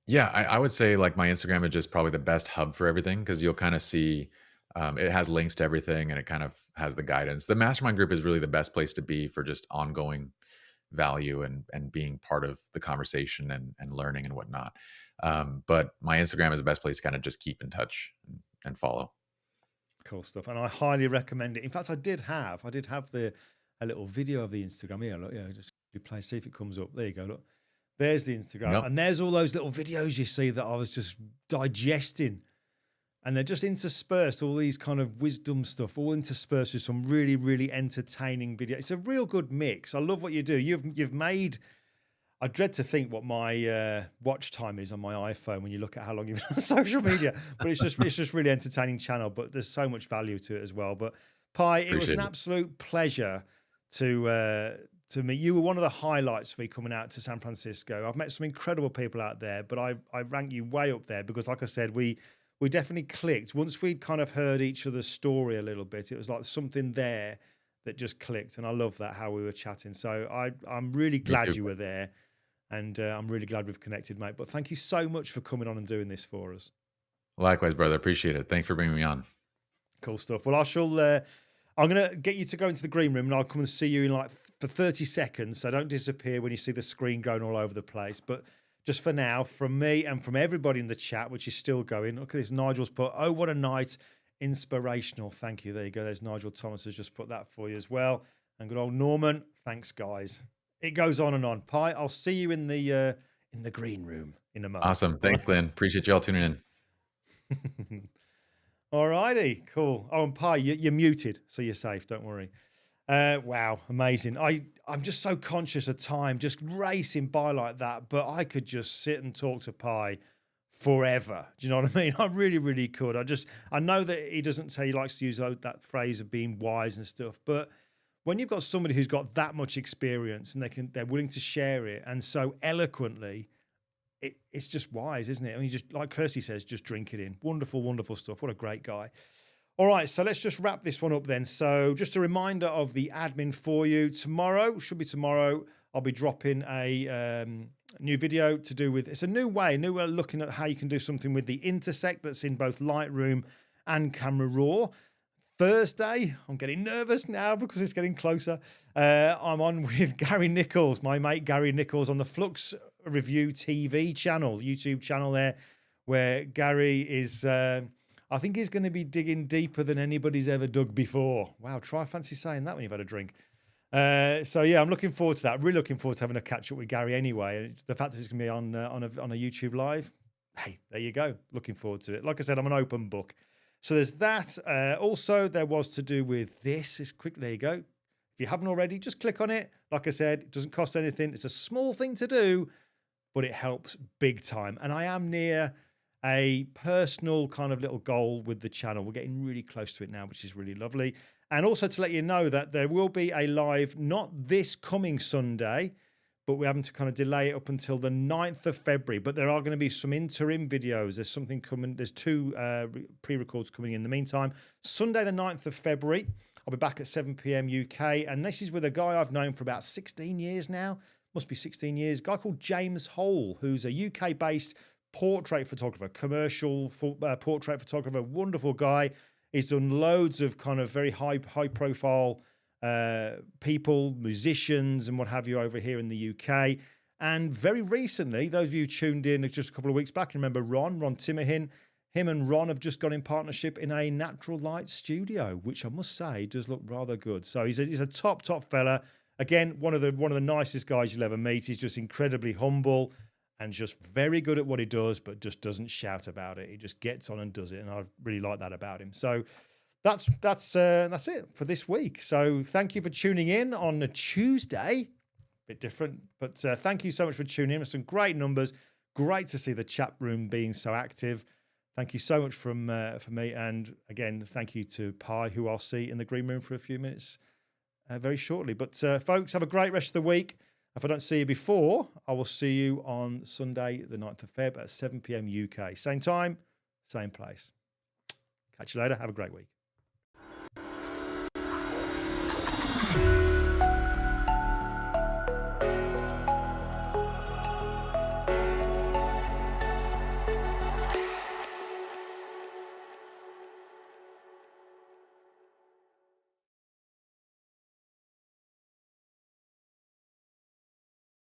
Yeah, I would say like my Instagram is just probably the best hub for everything, because you'll kind of see it has links to everything, and it kind of has the guidance. The mastermind group is really the best place to be for just ongoing value and being part of the conversation and learning and whatnot. But my Instagram is the best place to kind of just keep in touch and follow. Cool stuff. And I highly recommend it. In fact, I did have a little video of the Instagram here. Look, yeah, just play, see if it comes up. There you go. Look, there's the Instagram, and there's all those little videos you see that I was just digesting. And they're just interspersed, all these kind of wisdom stuff, all interspersed with some really, really entertaining videos. It's a real good mix. I love what you do. You've made, I dread to think what my watch time is on my iPhone when you look at how long you've been on social media. But it's just really entertaining channel. But there's so much value to it as well. But Pye, it was an absolute pleasure to meet. You were one of the highlights for me coming out to San Francisco. I've met some incredible people out there, but I rank you way up there because, like I said, we definitely clicked. Once we'd kind of heard each other's story a little bit, it was like something there that just clicked. And I love that, how we were chatting. So I'm really glad you were there. And I'm really glad we've connected, mate. But thank you so much for coming on and doing this for us. Likewise, brother. Appreciate it. Thanks for bringing me on. Cool stuff. Well, I'm going to get you to go into the green room, and I'll come and see you in for 30 seconds. So don't disappear when you see the screen going all over the place. But just for now, from me and from everybody in the chat, which is still going, look at this. Nigel's put, oh, what a night. Inspirational. Thank you. There you go. There's Nigel Thomas has just put that for you as well. And good old Norman. Thanks, guys. it goes on and on. Pye, I'll see you in the green room in a moment. Awesome. Thanks, Glenn. Appreciate you all tuning in. All righty, cool. Oh, and Pye, you're muted, so you're safe. Don't worry. Wow, amazing. I'm just so conscious of time, just racing by like that. But I could just sit and talk to Pye forever. Do you know what I mean? I really, really could. I know that he doesn't say he likes to use that phrase of being wise and stuff, but when you've got somebody who's got that much experience and they're willing to share it and so eloquently, it's just wise, isn't it? I mean, just like Kirsty says, just drink it in. Wonderful, wonderful stuff. What a great guy. All right, so let's just wrap this one up then. So just a reminder of the admin for you. Tomorrow, I'll be dropping a new video to do with, it's a new way of looking at how you can do something with the intersect that's in both Lightroom and Camera Raw. Thursday, I'm getting nervous now because it's getting closer. I'm on with Gary Nichols, my mate Gary Nichols, on the Flux Review TV channel, YouTube channel there, where Gary is, I think he's going to be digging deeper than anybody's ever dug before. Wow, fancy saying that when you've had a drink. So yeah, I'm looking forward to that. Really looking forward to having a catch up with Gary anyway. The fact that it's going to be on a YouTube live, hey, there you go. Looking forward to it. Like I said, I'm an open book. So there's that. Also, there was to do with this. It's quick. There you go. If you haven't already, just click on it. Like I said, it doesn't cost anything. It's a small thing to do, but it helps big time. And I am near a personal kind of little goal with the channel. We're getting really close to it now, which is really lovely. And also to let you know that there will be a live, not this coming Sunday, but we're having to kind of delay it up until the 9th of February. But there are going to be some interim videos. There's something coming. There's 2 pre-records coming in the meantime. Sunday, the 9th of February, I'll be back at 7 p.m. UK. And this is with a guy I've known for about 16 years now. Must be 16 years. A guy called James Hole, who's a UK-based portrait photographer, commercial portrait photographer, wonderful guy. He's done loads of kind of very high-profile people, musicians and what have you over here in the UK. And very recently, those of you tuned in just a couple of weeks back, remember Ron Timmerhin, him and Ron have just gone in partnership in a natural light studio, which I must say does look rather good. So he's a top fella. Again, one of the nicest guys you'll ever meet. He's just incredibly humble and just very good at what he does, but just doesn't shout about it. He just gets on and does it. And I really like that about him. So that's it for this week. So thank you for tuning in on a Tuesday. Bit different, but thank you so much for tuning in. Some great numbers. Great to see the chat room being so active. Thank you so much for me. And again, thank you to Pye, who I'll see in the green room for a few minutes very shortly. But folks, have a great rest of the week. If I don't see you before, I will see you on Sunday, the 9th of Feb at 7 p.m. UK. Same time, same place. Catch you later. Have a great week.